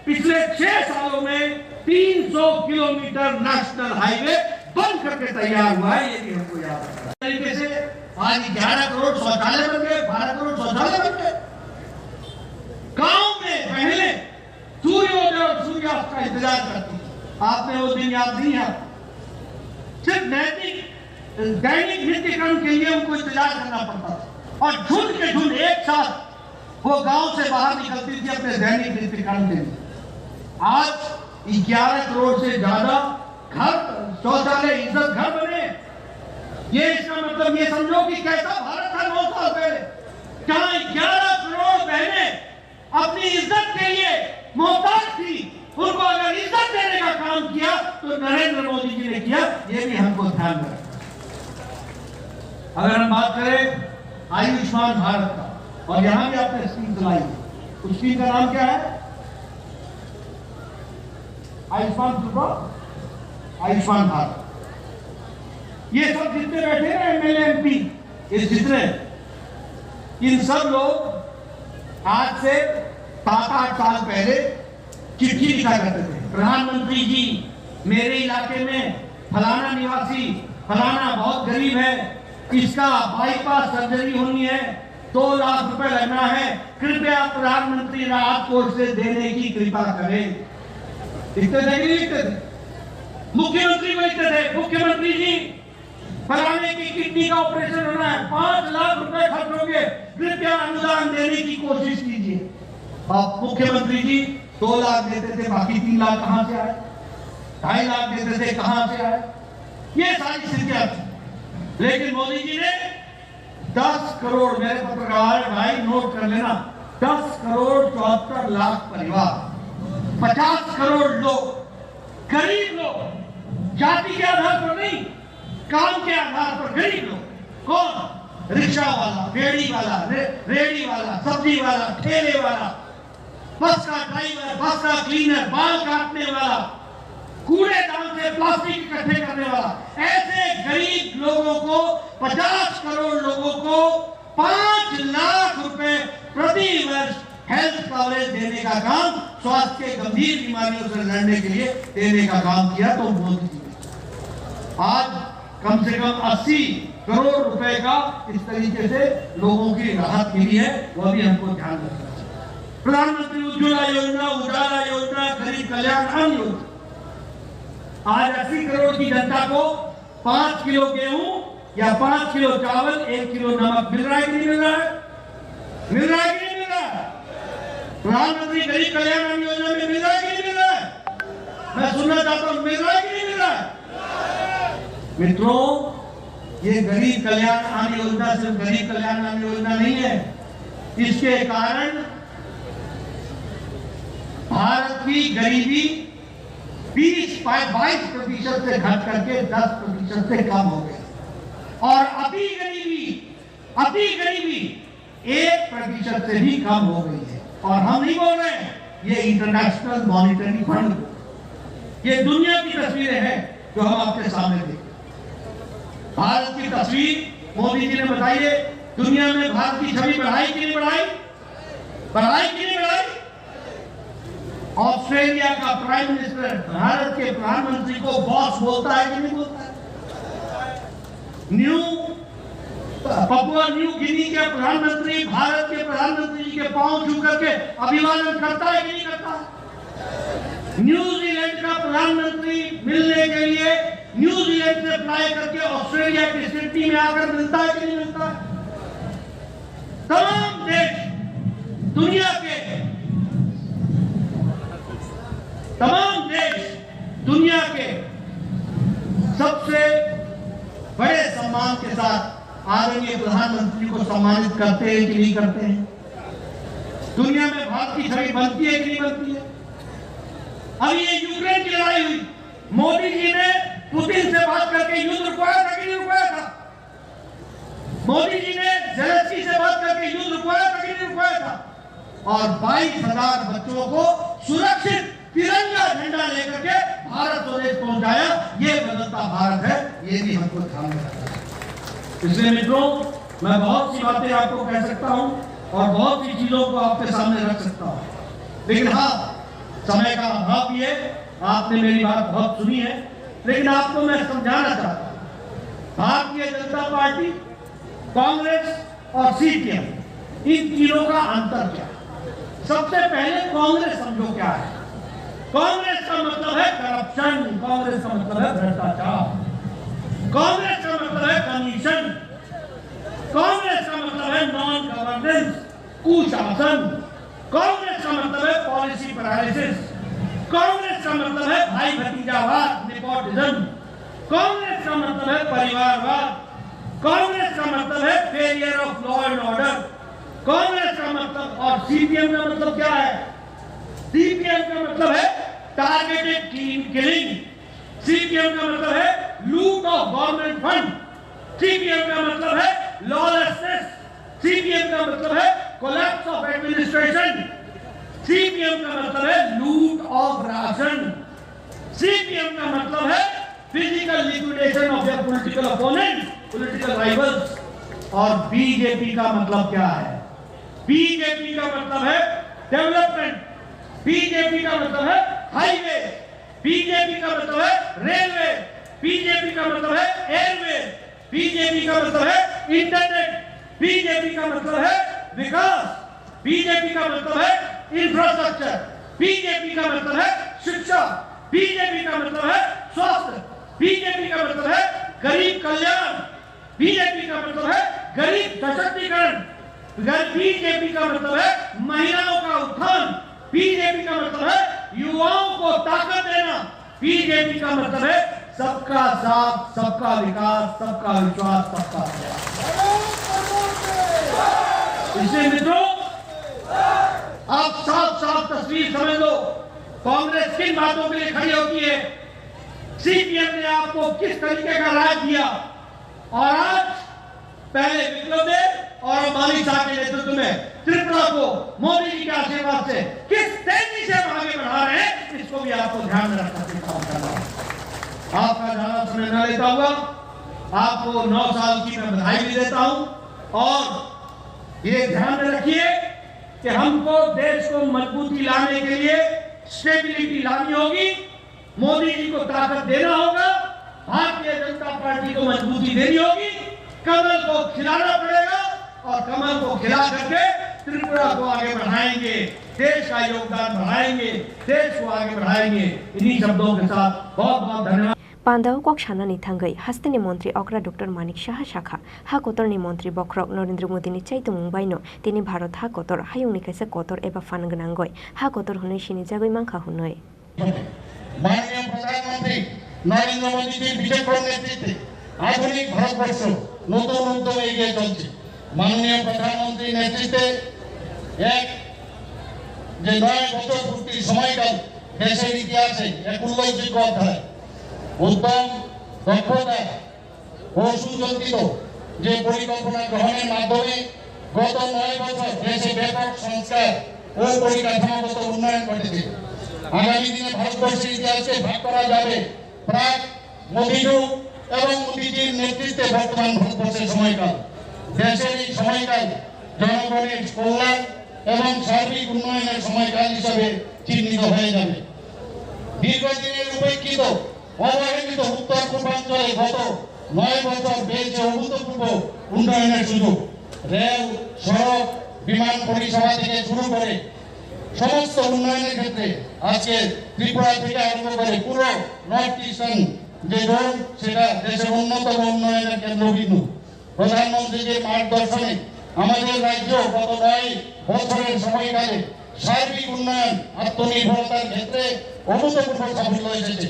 पिछले 6 सालों में 300 किलोमीटर नेशनल हाईवे बन करके तैयार हुआ है। ये भी हमको याद रखना है। तरीके से आज 11 करोड़ शौचालय बन गए, 12 करोड़ शौचालय बन गए। गांव में पहले सूर्योदय और सूर्यास्त का इंतजार करती थी, आपने वो दिन याद नहीं है? सिर्फ दैनिक नित्य कर्म के लिए उनको इंतजार करना पड़ता था, और झुंड के झुंड एक साथ वो गांव से बाहर निकलती थी अपने दैनिक नित्य कर्म के लिए। आज 11 करोड़ से ज्यादा घर, शौचालय, इज्जत घर बने। ये इसका मतलब ये समझो कि कैसा भारत था 9 साल पहले, जहां 11 करोड़ बहनें अपनी इज्जत के लिए मोहताज थी। उनको अगर इज्जत देने का काम किया तो नरेंद्र मोदी जी ने किया। ये भी हमको ध्यान में रखना। अगर हम बात करें आयुष्मान भारत का, और यहां भी आपने स्कीम चलाई, उस स्कीम का नाम क्या है? आयुष्मान त्रिपुरा, आयुष्मान भारत। ये सब जितने बैठे हैं एमएलए, एमपी, ये जितने, इन सब लोग आज से 7-8 साल पहले चिट्ठी लिखा करते थे, प्रधानमंत्री जी मेरे इलाके में फलाना निवासी, फलाना बहुत गरीब है, इसका बाईपास सर्जरी होनी है, 2 लाख रुपए लगना है, कृपया प्रधानमंत्री राहत कोष से देने की कृपा करें। लिखते थे, मुख्यमंत्री को लिखते थे, मुख्यमंत्री जी फलाने की किडनी का ऑपरेशन होना है, 5 लाख रुपए खर्च होंगे, कृपया अनुदान देने की कोशिश कीजिए। अब मुख्यमंत्री जी 2 लाख देते थे, बाकी 3 लाख कहां से आए? 2.5 लाख देते थे, कहां से आए? ये सारी स्थितियां थी। लेकिन मोदी जी ने 10 करोड़, मेरे पत्रकार भाई नोट कर लेना, 10 करोड़ 74 लाख परिवार, 50 करोड़ लोग, गरीब लोग, जाति के आधार पर नहीं, काम के आधार पर गरीब लोग। कौन? रिक्शा वाला, फेरी वाला, रेडी वाला, सब्जी वाला, ठेले वाला, बस का ड्राइवर, बस का क्लीनर, बाल काटने वाला, कूड़ेदान से प्लास्टिक इकट्ठे करने वाला, ऐसे गरीब लोगों को, 50 करोड़ लोगों को 5 लाख रुपए प्रति वर्ष हेल्थ कवरेज देने का काम, स्वास्थ्य के गंभीर बीमारियों से लड़ने के लिए देने का काम किया। तो मोदी जी आज कम से कम 80 करोड़ रुपए का इस तरीके से लोगों की राहत मिली है, वह भी हमको ध्यान रखना चाहिए। प्रधानमंत्री उज्ज्वला योजना, उजाला योजना, गरीब कल्याण अन्न योजना, आज 80 करोड़ की जनता को 5 किलो गेहूं या 5 किलो चावल, 1 किलो नमक मिल रहा है कि नहीं मिल रहा है? मिल रहा है कि नहीं मिल रहा है? प्रधानमंत्री गरीब कल्याण अन्न योजना में मिल रहा है कि नहीं मिल रहा है? मैं सुनना चाहता हूं, मिल रहा है कि नहीं मिल रहा है? मित्रों, ये गरीब कल्याण अन्न योजना सिर्फ गरीब कल्याण अन्न योजना नहीं है, इसके कारण भारत की गरीबी 22% से घट करके 10% से कम हो गई, और अति गरीबी 1% से भी कम हो गई है। और हम नहीं बोल रहे हैं, ये इंटरनेशनल मॉनिटरी फंड, ये दुनिया की तस्वीरें हैं जो हम आपके सामने देखें। भारत की तस्वीर मोदी जी ने बताई है, दुनिया में भारत की छवि बढ़ाई कि नहीं बढ़ाई? बढ़ाई कि नहीं बढ़ाई? ऑस्ट्रेलिया का प्राइम मिनिस्टर भारत के प्रधानमंत्री को बॉस बोलता है कि नहीं बोलता है? पपुआ न्यू गिनी के प्रधानमंत्री भारत के प्रधानमंत्री जी के पांव छू करके अभिवादन करता है कि नहीं करता है? न्यूजीलैंड का प्रधानमंत्री मिलने के लिए न्यूजीलैंड से फ्लाई करके ऑस्ट्रेलिया की सिडनी में आकर मिलता है कि नहीं मिलता है? तमाम देश, दुनिया के तमाम देश, दुनिया के सबसे बड़े सम्मान के साथ आदरणीय प्रधानमंत्री को सम्मानित करते हैं कि नहीं करते हैं? दुनिया में भारत की छवि बनती है कि नहीं बनती है? अब ये यूक्रेन की लड़ाई हुई, मोदी जी ने पुतिन से बात करके युद्ध रुकवाया था कि नहीं रुकवाया था? मोदी जी ने ज़ेलेंस्की से बात करके युद्ध रुकवाया था कि नहीं रुकवाया था? और 22,000 बच्चों को सुरक्षित तिरंगा झंडा लेकर के भारत स्वदेश पहुंचाया। ये बदलता भारत है, ये भी हमको ध्यान में रखना है। इसलिए मित्रों, मैं बहुत सी बातें आपको कह सकता हूं और बहुत सी चीजों को आपके सामने रख सकता हूं, लेकिन हाँ, समय का अभाव भी है। आपने मेरी बात बहुत सुनी है, लेकिन आपको मैं समझाना चाहता हूं, भारतीय जनता पार्टी, कांग्रेस और सीपीएम, इन तीनों का अंतर क्या है? सबसे पहले कांग्रेस समझो क्या है। कांग्रेस का मतलब है करप्शन, कांग्रेस का मतलब है भ्रष्टाचार, कांग्रेस का मतलब है कमीशन, कांग्रेस का मतलब है नॉन गवर्नेंस, कुशासन, कांग्रेस का मतलब है पॉलिसी पैरालिसिस, कांग्रेस का मतलब है भाई भतीजावाद, नेपोटिज्म, कांग्रेस का मतलब है परिवारवाद, कांग्रेस का मतलब है failure of law and order, Congress का मतलब, और सीपीएम का मतलब क्या है? सीपीएम का मतलब है टारगेटेड किलिंग, सीपीएम का मतलब है लूट ऑफ गवर्नमेंट फंड, सीपीएम का मतलब है लॉलेसनेस, सीपीएम का मतलब है कोलैप्स ऑफ एडमिनिस्ट्रेशन, सीपीएम का मतलब है लूट ऑफ राशन, सीपीएम का मतलब है physical liquidation of your political opponent, political rivals. और बीजेपी का मतलब क्या है? बीजेपी का मतलब है डेवलपमेंट, बीजेपी का मतलब है हाईवे, बीजेपी का मतलब है रेलवे, बीजेपी का मतलब है एयरवे, बीजेपी का मतलब है इंटरनेट, बीजेपी का मतलब है विकास, बीजेपी का मतलब है इंफ्रास्ट्रक्चर, बीजेपी का मतलब है शिक्षा, बीजेपी का मतलब है स्वास्थ्य, बीजेपी का मतलब है गरीब कल्याण, बीजेपी का मतलब है गरीब सशक्तिकरण, बीजेपी का मतलब है महिलाओं का उत्थान, बीजेपी का मतलब है युवाओं को ताकत देना, बीजेपी का मतलब है सबका साथ, सबका विकास, सबका विश्वास, सबका प्रयास। इसलिए मित्रों, आप साफ साफ तस्वीर समझ लो, कांग्रेस किन बातों के लिए खड़ी होती है, सीपीएम ने आपको किस तरीके का राज दिया, और आज पहले विप्लव देव और अंबानी शाह के नेतृत्व में त्रिपुरा को मोदी जी के आशीर्वाद से किस तेजी से हम आगे बढ़ा रहे हैं, इसको भी आपको ध्यान में रखना चाहिए। आपका ज्यादा समय न लेता हुआ आपको 9 साल की मैं बधाई भी देता हूं, और ये ध्यान में रखिए कि हमको देश को मजबूती लाने के लिए स्टेबिलिटी लानी होगी, मोदी जी को ताकत देना होगा, भारतीय जनता पार्टी को मजबूती देनी होगी, कमल को खिलाना पड़ेगा, और कमल को खिला करके त्रिपुरा को आगे बढ़ाएंगे, देश का योगदान बढ़ाएंगे, देश को आगे बढ़ाएंगे। इन्हीं शब्दों के साथ बहुत बहुत धन्यवाद। पांडाव कक सानानि थांगै हास्तेनि मंत्री अग्रा डॉक्टर मानिक शाह शाखा हा कतरनि मंत्री बख्रक नरेंद्र मोदीनि चाइतुमुं बायनो तिनि भारत हा कतर हायुंनि काइसा कतर एबा फान गोनांगै हा कतर हनै सिनि जागै मांखा हुनै माननीय प्रधानमंत्री नरेंद्र मोदी जी বিচক্ষণ নেতৃত্বে আধুনিক ভারতবর্ষ নতুন উদ্যমে এগিয়ে চলছে। মাননীয় প্রধানমন্ত্রীর নেতৃত্বে এক যে 9 বছর পূর্তির সময়কাল দেশের ইতিহাসে এক উল্লেখযোগ্য অধ্যায়। উদ্যম, দক্ষতা ও সুযোজিত যে পরিকল্পনা গ্রহণের মাধ্যমে গত 9 বছর দেশে ব্যাপক সংস্কার ও পরিকাঠামোগত উন্নয়ন ঘটেছে। আগামী দিনে ভারতবর্ষের ইতিহাসকে ভাগ করা যাবে প্রাক, মধ্যযুগ এবং মোদীজির নেতৃত্বে বর্তমান ভারতবর্ষের সময়কাল। দেশের এই সময়কাল জনগণের কল্যাণ এবং সার্বিক উন্নয়নের সময়কাল হিসাবে চিহ্নিত হয়ে যাবে। দীর্ঘদিনের উপেক্ষিত অবহেলিত উত্তর পূর্বাঞ্চলে গত 9 বছর পেয়েছে অভূতপূর্ব উন্নয়নের সুযোগ। রেল, সড়ক, বিমান পরিষেবা থেকে শুরু করে সমস্ত উন্নয়নের ক্ষেত্রে আজকে ত্রিপুরা থেকে আরম্ভ করে পুরো নর্থ ইস্টার্ন যে জোন, সেটা দেশের অন্যতম উন্নয়নের কেন্দ্রবিন্দু। প্রধানমন্ত্রীর মার্গদর্শনে আমাদের রাজ্য গত 9 বছরের সময়কালে সার্বিক উন্নয়ন, আত্মনির্ভরতার ক্ষেত্রে অভূতপূর্ব সাফল্য এসেছে।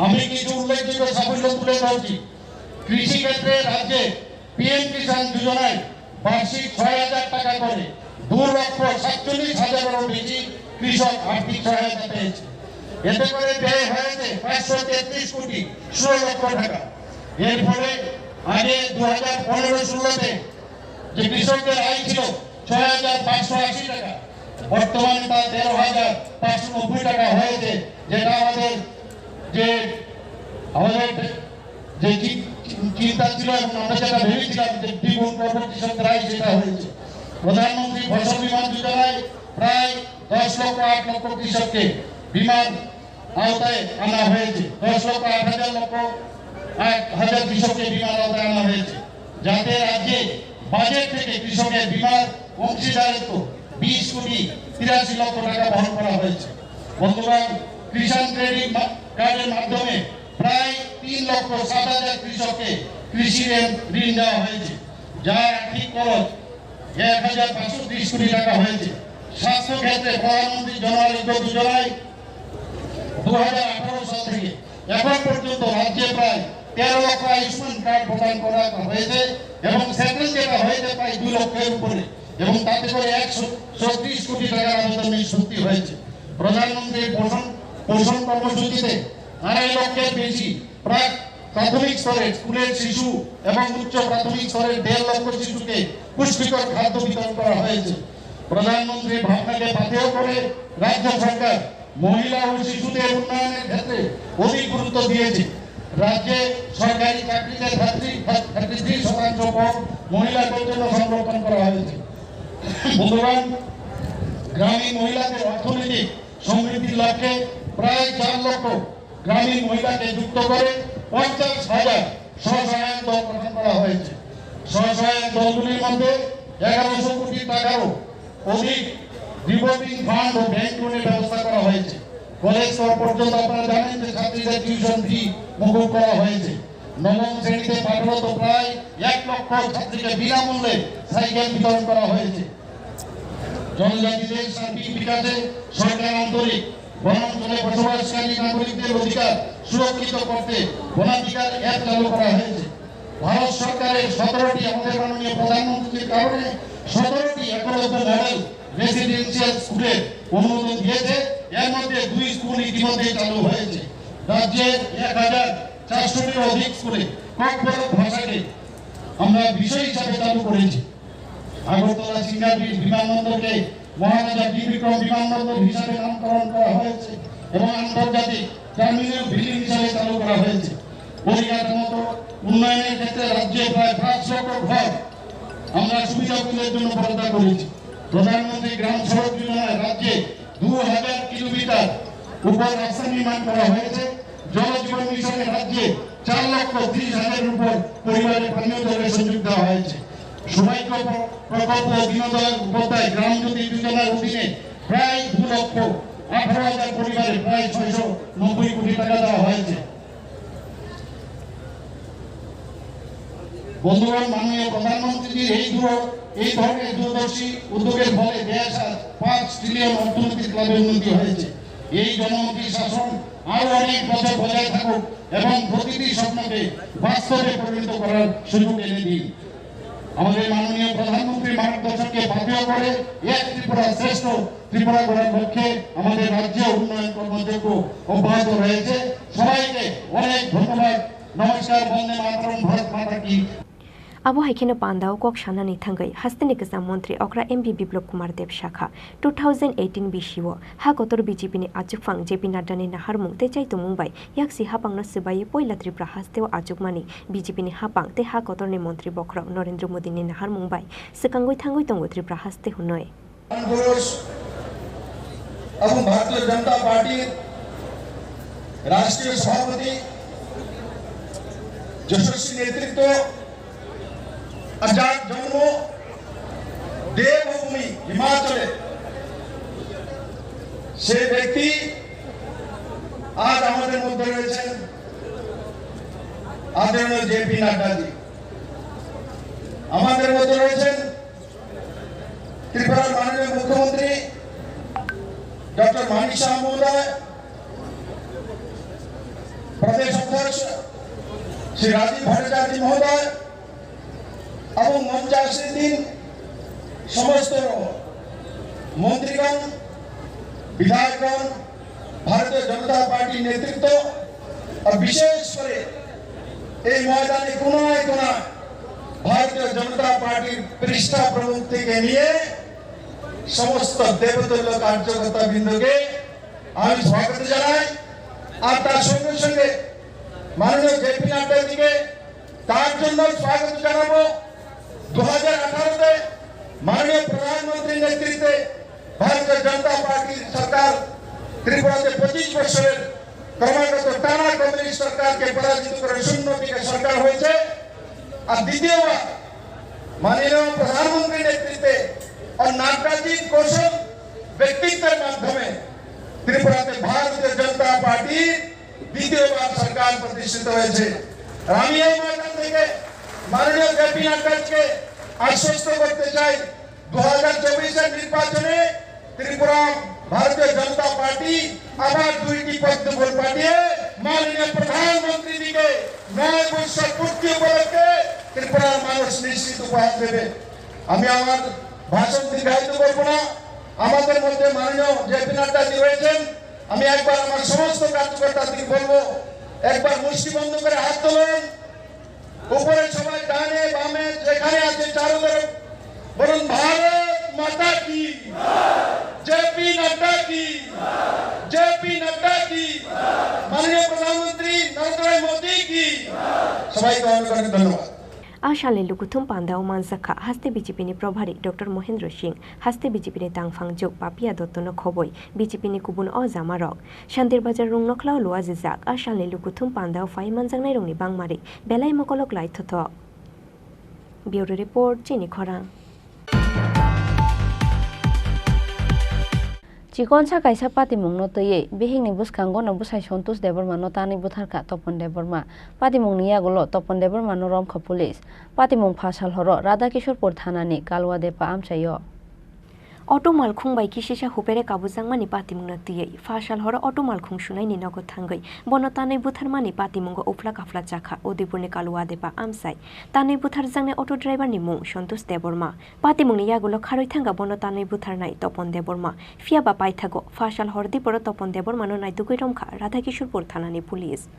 আমি কিছু উল্লেখযোগ্য সাফল্য তুলে ধরছি। কৃষি ক্ষেত্রে রাজ্যে পিএম কিষাণ যোজনায় বার্ষিক 6,000 টাকা করে 2,47,000-এরও বেশি কৃষক আর্থিক সহায়তা পেয়েছে। এতে করে ব্যয় হয়েছে 533 কোটি 16 লক্ষ টাকা। এর ফলে আগে 2015-16-তে যে কৃষকদের আয় ছিল 6,580 টাকা, বর্তমানে তা 13,590 টাকা হয়েছে, যেটা আমাদের যে চিন্তা ছিল এবং আমরা যেটা ভেবেছিলাম যে দ্বিগুণ করবো কৃষকদের আয়, সেটা হয়েছে। প্রধানমন্ত্রী ফসল বীমা যোজনায় প্রায় 10,08,00,000 কৃষককে বীমার আওতায় আনা হয়েছে। 10,08,000 কৃষককে বীমার আওতায় আনা হয়েছে, যাতে রাজ্যে বাজেট থেকে কৃষকের বীমার অংশীদারিত্ব 20,83,00,000 টাকা বহন করা হয়েছে। বন্ধুগণ, কিষাণ ক্রেডিট কার্ডের মাধ্যমে প্রায় 3,07,000 কৃষককে কৃষি ঋণ দেওয়া হয়েছে, যার আর্থিক খরচ 1,530 কোটি টাকা হয়েছে। স্বাস্থ্য ক্ষেত্রে প্রধানমন্ত্রী জন আরোগ্য যোজনায় 2018 সাল থেকে এখন পর্যন্ত রাজ্যে প্রায় 13 লক্ষ আয়ুষ্মান কার্ড প্রদান করা হয়েছে, এবং সেন্ট্রাল যেটা হয়েছে প্রায় 2 লক্ষের উপরে, এবং তাতে করে 130 কোটি টাকার আবেদন নিষ্পত্তি হয়েছে। প্রধানমন্ত্রীর পোষণ কর্মসূচিতে 2.5 লক্ষের বেশি প্রাথমিক স্তরের স্কুলের শিশু এবং উচ্চ প্রাথমিক স্তরের 1.5 লক্ষ শিশুকে পুষ্টিকর খাদ্য বিতরণ করা হয়েছে। প্রধানমন্ত্রীর ভাবনাকে পাথেয় করে রাজ্য সরকার মহিলা ও শিশুদের উন্নয়নের ক্ষেত্রে অধিক গুরুত্ব দিয়েছে। রাজ্যে সরকারি চাকরিতে 33% পদ মহিলাদের জন্য সংরক্ষণ করা হয়েছে। বন্ধুগণ, গ্রামীণ মহিলাদের অর্থনৈতিক সমৃদ্ধির লক্ষ্যে প্রায় 4 লক্ষ গ্রামীণ মহিলাকে যুক্ত করে 50,000 স্বসহায়ক দল গঠন করা হয়েছে। স্বসহায়ক দলগুলির মধ্যে 1100 কোটি টাকারও অধিক রিভলভিং ফান্ড ও ব্যাংক লোনের ব্যবস্থা করা হয়েছে। কলেজ স্তর পর্যন্ত আপনারা জানেন যে ছাত্রীদের টিউশন ফি মকুব করা হয়েছে। 9ম শ্রেণীতে পাঠরত প্রায় 1 লক্ষ ছাত্রীকে বিনামূল্যে সাইকেল বিতরণ করা হয়েছে। জনজাতিদের সার্বিক বিকাশে সরকার আন্তরিক। বনাঞ্চলে বসবাসকারী নাগরিকদের অধিকার সুরক্ষিত করতে বনাধিকার অ্যাপ চালু করা হয়েছে। ভারত সরকারের 17টি আমাদের মাননীয় প্রধানমন্ত্রীর কারণে 17টি একলব্য মডেল রেসিডেন্সিয়াল স্কুলের অনুমোদন দিয়েছে। এর মধ্যে 2 স্কুল ইতিমধ্যে চালু হয়েছে। রাজ্যের 1400-টির অধিক স্কুলে ককবরক ভাষাকে আমরা বিষয় হিসাবে চালু করেছি। আগরতলা সিঙ্গার বিমানবন্দরকে মহারাজা বীর বিক্রম বিমানবন্দর হিসাবে নামকরণ করা হয়েছে এবং আন্তর্জাতিক টার্মিনাল বিল্ডিং হিসাবে চালু করা হয়েছে। পরিকাঠামোগত উন্নয়নের ক্ষেত্রে রাজ্যে প্রায় 5 লক্ষ ঘর আমরা সুবিধাভোগীদের জন্য বরাদ্দ করেছি। প্রধানমন্ত্রী গ্রাম সড়ক যোজনায় রাজ্যে 2000 কিলোমিটার উপর রাস্তা নির্মাণ করা হয়েছে। জল জীবন মিশনে রাজ্যে 4,30,000 উপর পরিবারের পানীয় জলের সুযোগ দেওয়া হয়েছে। সবাইক প্রকল্প দীনদয়াল উপাধ্যায় গ্রাম জ্যোতি যোজনার অধীনে প্রায় 2,18,000 পরিবারে প্রায় 690 কোটি টাকা দেওয়া হয়েছে। বন্ধুগণ, মাননীয় প্রধানমন্ত্রীর এই ধরনের দূরদর্শী উদ্যোগের ফলে দেশ আজ 5 ট্রিলিয়ন অর্থনৈতিক লাভে উন্নতি হয়েছে। এই জনমুখী শাসন আরো অনেক বছর বজায় থাকুক এবং প্রতিটি স্বপ্নকে বাস্তবে পরিণত করার সুযোগ এনে দিন। আমাদের মাননীয় প্রধানমন্ত্রীর মার্গদর্শনকে বাধ্য করে এক ত্রিপুরা শ্রেষ্ঠ ত্রিপুরা গড়ার লক্ষ্যে আমাদের রাজ্যে উন্নয়ন কর্মযজ্ঞ অব্যাহত রয়েছে। সবাইকে অনেক ধন্যবাদ। নমস্কার। বন্দে মাতরম। ভারত মাতা কি। Abo haikino pandao kok shanani thangai hasteni kasa mantri okra MP Biplop Kumar Dev Shakha 2018 bishiwo ha kotor BJP ni achukfang JP Nadda ni naharmung te chaitu Mumbai yaksi hapang no sibaye poila Tripura hasteo achukmani BJP ni hapang te ha kotor ni mantri bokra Narendra Modi ni nahar Mumbai sekangoi thangoi tongo Tripura haste hunoi अब Bharatiya Janata party राष्ट्रीय सभापति यशस्वी नेतृत्व आजाद जन्म देवभूमि हिमाचले से व्यक्ति आज हमारे मध्य रही आदरणीय जेपी नड्डा जी हमारे मध्य रही त्रिपुरा माननीय मुख्यमंत्री डॉक्टर मानिक शाह महोदय प्रदेश अध्यक्ष श्री राजीव भट्टाचार्य महोदय এবং মঞ্চে আসেন দিন সমস্ত মন্ত্রীগণ বিধায়কগণ ভারতীয় জনতা পার্টির নেতৃত্ব আর বিশেষ করে এই ময়দানে কোনায় কোনায় ভারতীয় জনতা পার্টির পৃষ্ঠা প্রমুখ থেকে নিয়ে সমস্ত দেবতুল্য কার্যকর্তা বৃন্দকে আমি স্বাগত জানাই। আর তার সঙ্গে সঙ্গে মাননীয় জেপি নাড্ডা জিকে তার জন্য স্বাগত জানাবো। 2018 माननीय प्रधानमंत्री नेतृत्वे भारतीय जनता पार्टी सरकार त्रिपुरा 25 বছরের ক্রমাগত টানা কমিউনিস্ট সরকারকে পরাজিত করে শূন্যটিকে সরকার হয়েছে। আর দ্বিতীয়বার মাননীয় প্রধানমন্ত্রী নেতৃত্বে और नाड्डा जी कौशल व्यक्तित्वेর মাধ্যমে ত্রিপুরাতে ভারতীয় জনতা পার্টি দ্বিতীয়বার সরকার প্রতিষ্ঠিত হয়েছে। আমি এই ময়দান থেকে মাননীয় জেপি নাড্ডাকে আশ্বস্ত করতে চাই 2024 নির্বাচনে ত্রিপুরা ভারতীয় জনতা পার্টি আবার 2টি পদ্ম ভোট পাঠিয়ে মাননীয় প্রধানমন্ত্রী দিকে 9 বছর পূর্তি উপলক্ষে ত্রিপুরার মানুষ নিশ্চিত উপহার দেবে। আমি আমার ভাষণ দীর্ঘায়িত করব না। আমাদের মধ্যে মাননীয় জেপি নাড্ডা জি রয়েছেন। আমি একবার আমার সমস্ত কার্যকর্তাদের বলবো একবার মুষ্টি বন্ধ করে হাত তোলেন। উপরে সবাই ডানে বামে যেখানে আছে চারো তরফ বলুন ভারত মাতা কি, জেপি নাড্ডা কি, জেপি নাড্ডা কি, মাননীয় প্রধানমন্ত্রী নরেন্দ্র মোদী কি। সবাইকে অনেক অনেক ধন্যবাদ। आशाले लुकुथुम पांदाओ मानसाखा हास्ते बीजेपी नि प्रभारी डॉक्टर महेंद्र सिंह हास्ते बीजेपी नि तांगफांग जोग पापिया दत्तन खबई बीजेपी नि कुबुन अजामारक शान्तिर बाजार रुंग नखलाव लुआजे जाक आशाले लुकुथुम पांदाओ फाइ मानजांनाय रंनि बांगमारि बेलाय मकलक लाइथथ ब्यूरो रिपोर्ट चिनी खरां Chikonsa kaisa patimung no toye behing ni buskango no busai Santosh Deborma no tani butharka Topon Deborma patimung ni yagulo Topon Deborma no romkha police patimung phasal horo Radhakishorpur thanani kalwa depa amchayo Auto malkhung bai kisisa hupere kabujangmani patimungna tiyei fasal horo auto malkhung sunaini nogo thangai bono tanai butharmani patimungo ufla kafla chakha Udipurni kalwa depa amsai tanai buthar jangne auto driver ni mung Santosh Deborma patimungni yagulo kharoi thanga bono tanai butharnai Topon Deborma fiaba paithago fasal hordi poro Topon Deborma no naidugoi romkha Radhakishorpur thanani police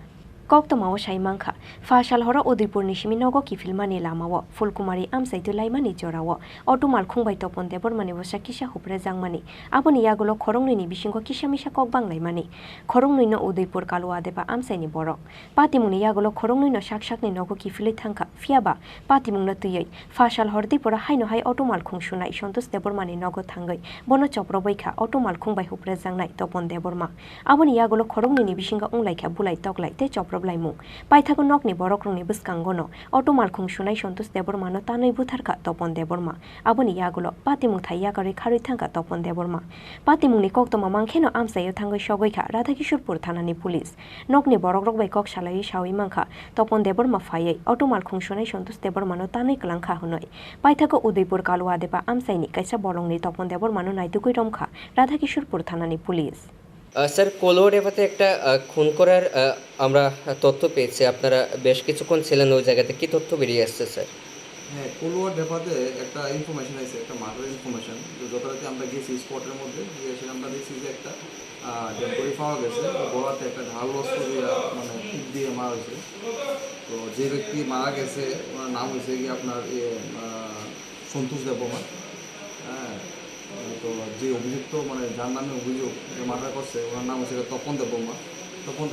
Koktomao saimangkha fasal horo Udipurni simi nogo kifilmani lamao Fulkumari amsai tulaimani jorao auto malkhungbai Topon Debormani bosa kisa hupre jangmani aboni yagulo khorongni bisingo kisamisa kokbanglaimani khorongni no Udipur kalwa deba amsai ni borok patimungni yagulo khorongni no saksakni nogo kifilai thangkha fiaba patimungna tuyei fasal hordi pora haino hai auto malkhung sunai Santosh Debormani nogo thangai bono choprobaikha auto malkhungbai hupre jangnai Topon Deborma aboni yagulo khorongni bisingo unglaikha bulai toklai te Blaimung paithago nokni borokrongni buskangono auto malkhung sunai Santosh Deborma no tanai butharka Topon Deborma aboni yagulo patimung thaiya gari kharoi thangka Topon Deborma patimungni koktoma mangkheno amsayo thangoi sogoikha Radhakishorpur thanani police nokni borokrok bai kok salai sawi mangkha Topon Deborma phaiei auto malkhung sunai Santosh Deborma no tanai klangkha hunoi paithago Udipur kalwa deba amsaini kaisa bolongni Topon Deborma no naidugoi romkha Radhakishorpur thanani police sir কোলোডেভাতে একটা খুন করার আমরা তথ্য পেয়েছি আপনারা বেশ কিছুক্ষণ ছিলেন ওই জায়গাতে কি তথ্য বেরিয়ে আসছে স্যার হ্যাঁ কোলোডেভাতে একটা ইনফরমেশন আছে একটা মার্ডার ইনফরমেশন তো যথারীতি আমরা গেছি স্পটের মধ্যে গিয়ে সেখানে আমরা দেখছি যে একটা ডেড বডি পাওয়া গেছে গলাতে একটা ঢাল অস্ত্র দিয়ে মানে টিপ দিয়ে মারা হয়েছে তো যে ব্যক্তি মারা গেছে ওনার নাম হয়েছে কি আপনার সন্তোষ দেববর্মা হ্যাঁ তো যে অভিযুক্ত মানে যার নামে অভিযোগ যে মার্ডার করছে ওনার নাম হচ্ছে তপন দেববর্মা এখন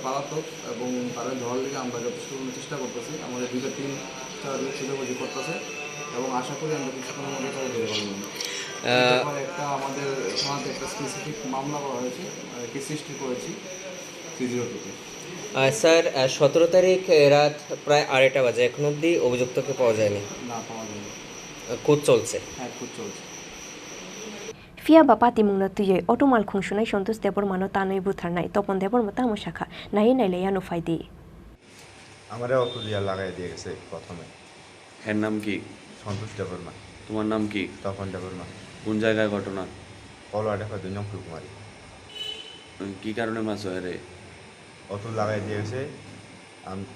পলাতক এবং তারা ধরার লেগে আমরা যথেষ্ট চেষ্টা করতেছি আমাদের দুইটা টিম খুঁজে করতেছে এবং আশা করি আমরা কিছুক্ষণের মধ্যে তারা ধরে পারবো একটা আমাদের থানাতে একটা স্পেসিফিক মামলা করা হয়েছে কেস রেজিস্ট্রি করেছি 302-তে স্যার 17 তারিখ রাত প্রায় 2:30 বাজে এখন অবধি অভিযুক্তকে পাওয়া যায়নি না পাওয়া যায়নি খোঁজ চলছে হ্যাঁ খোঁজ চলছে fiaba patimungna tuyei auto malkhung sunai Santosh Deborma no tanai butharnai Topon Deborma tamushakha nai nailaya no faidi আমারে অটো দিয়া লাগাই দিয়ে গেছে প্রথমে এর নাম কি সন্তোষ দেববর্মা তোমার নাম কি তপন দেববর্মা কোন জায়গায় ঘটনা কলওয়াডেফা 2 নং ফুলকুমারি কি কারণে মাছ রে অটো লাগাই দিয়ে গেছে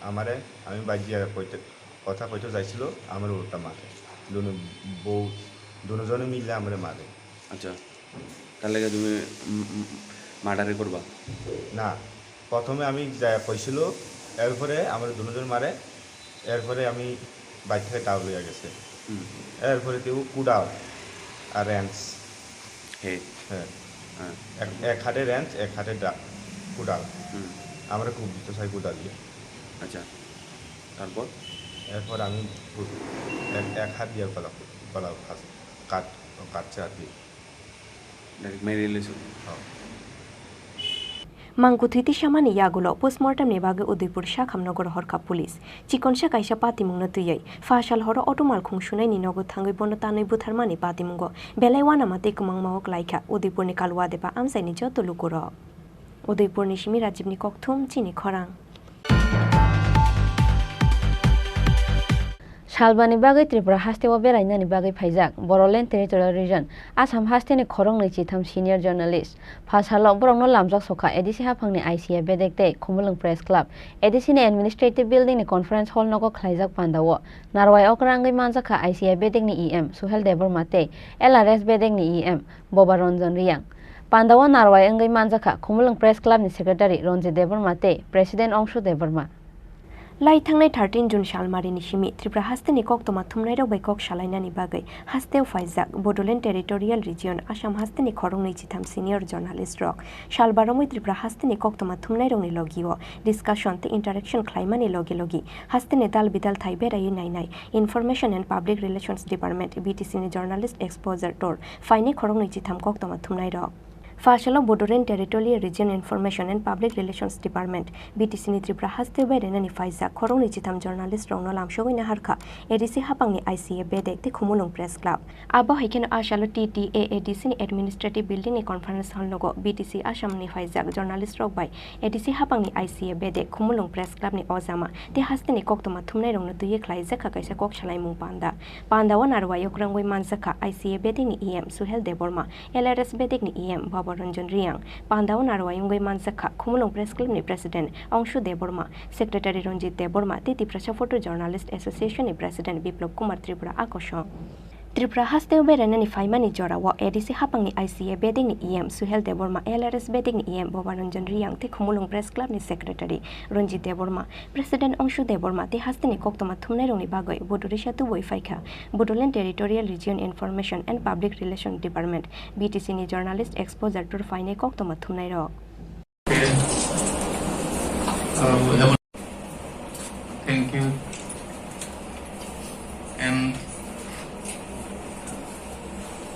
আমারে আমি বাজিয়া কইতে কথা কইতে যাইছিল আমার উল্টা মারে দুজনে মিলে আমারে মারে আচ্ছা তার লাগে তুমি মার্ডারে করবা না প্রথমে আমি যা কইছিল এরপরে আমার দুজন মারে এরপরে আমি বাইক থেকে টাও লইয়া গেছে এরপরে কেউ কুড়াও আর র্যান্স হ্যাঁ হ্যাঁ এক হাতে র্যান্স এক হাতে কুড়াল আমরা খুব দিতে চাই কুড়াল দিয়ে আচ্ছা তারপর এরপর আমি এক হাত দিয়ে কলাও কাটছে আর কি মেরে এলেছো Mangkuthiti samani yagulo postmortem ni bage Udipur Shakhamnogor horka police chikonsa kaisa patimungna tuyei fasal horo auto malkhung sunai ni nogo thangai bono tanai butharmani patimungo belai wana mate kumangmawok laika Udipur ni kalwa deba amsai ni joto lukuro Udipur ni simi Rajiv ni kokthum Chini Khorang Salbani bagai Tripura hastewa berainani bagai phaijak Boroland Territorial Region Assam hasteni Khorang Chitham senior journalist Phasalo borongno lamjak soka edisi haphangni ICA bedekte Khumulung Press Club edisi ni administrative building ni conference hall nogo khlaijak pandawo Narwai okrangai manjaka ICA bedekni EM Suhel Deborma te LRS bedekni EM Bobaranjan Riang Pandawo Narwai angai manjaka Khumulung Press Club ni secretary Ronjit Deborma te president Angshu Deborma Lai thangnai 13 June salmari ni simi Tripura hasteni koktoma thumnai rok bai kok salainani bagai hasteu faizak Bodoland Territorial Region Assam hasteni Khorang Chitham senior journalist rok salbaromoi Tripura hasteni koktoma thumnai rok ni logio discussion te interaction khlaimani logi hasteni dal bidal thai berai nai Information and Public Relations Department BTC ni journalist exposure tour faini Khorang Chitham koktoma thumnai rok Fashalo Bodoren Territorial Region Information and Public Relations Department BTC ni Tripura haste berena ni Faiza Khorang ni chitam journalist rongno lamshogoi na harkha ADC hapangni ICA bedek te Khumulung Press Club abo haikeno ashalo TTA ADC ni Administrative Building ni Conference Hall logo BTC Assam ni Faiza journalist rok bai ADC hapangni ICA bedek Khumulung Press Club ni ozama te haste ni koktoma thumnai rongno tuye khlai jaka kaisa kok chalai mung panda wan arwa yokrangoi manjaka ICA bedek ni EM Suhel Deborma LRS bedek ni EM Ranjan Riang, Pandawan Arwayungay Mansaka, Khumulung Press Club ni President, Angshu Deborma, Secretary Ranjit Deborma, Titi Prasha Photo Journalist Association ni President Biplop Kumar Tripura Akosho. Tripura haste berena ni Faima ni Jora wa ADC hapang ni ICA beding ni EM Suhel Deborma LRS beding ni EM Ranjan Riang te Khumulung Press Club ni Secretary Ranjit Deborma President Angshu Deborma te haste ni koktoma thumnai rong ni bagoi Bodorisha tu Boifaika Bodoland Territorial Region Information and Public Relations Department BTC ni Journalist Exposure to Faine koktoma thumnai ro Thank you. And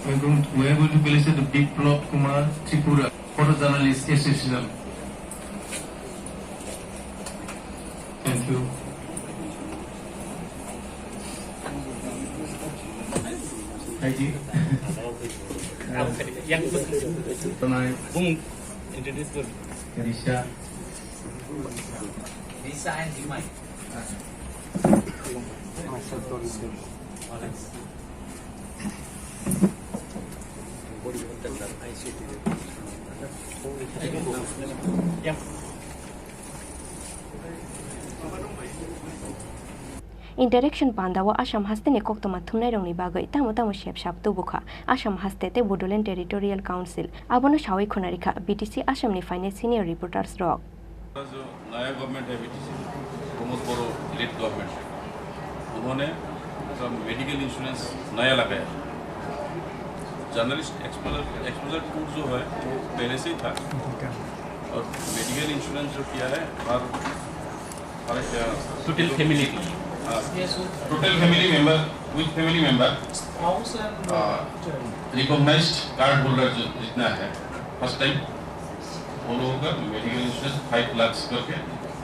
we are going to place the Biplop Kumar Tripura Photojournalist Association. Thank you. Thank you. Introduce Karisha. Lisa and Jimai. Interaction Pandawa Assam haste ne koktoma thumnai rong ni bagoi tamo shep shap tu bukha Assam haste te Bodoland Territorial Council abono shawai khonarikha BTC Assam ni finance senior reporters rock जो नया government है BTC Pramod बोरो late government उन्होंने medical insurance नया लगाया journalist exposure tour जो है वो पहले से ही था और मेडिकल इंश्योरेंस जो किया है हर total family member with family member recognised card holder जितना है फर्स्ट टाइम वो लोगों का मेडिकल इंश्योरेंस 5 लाख करके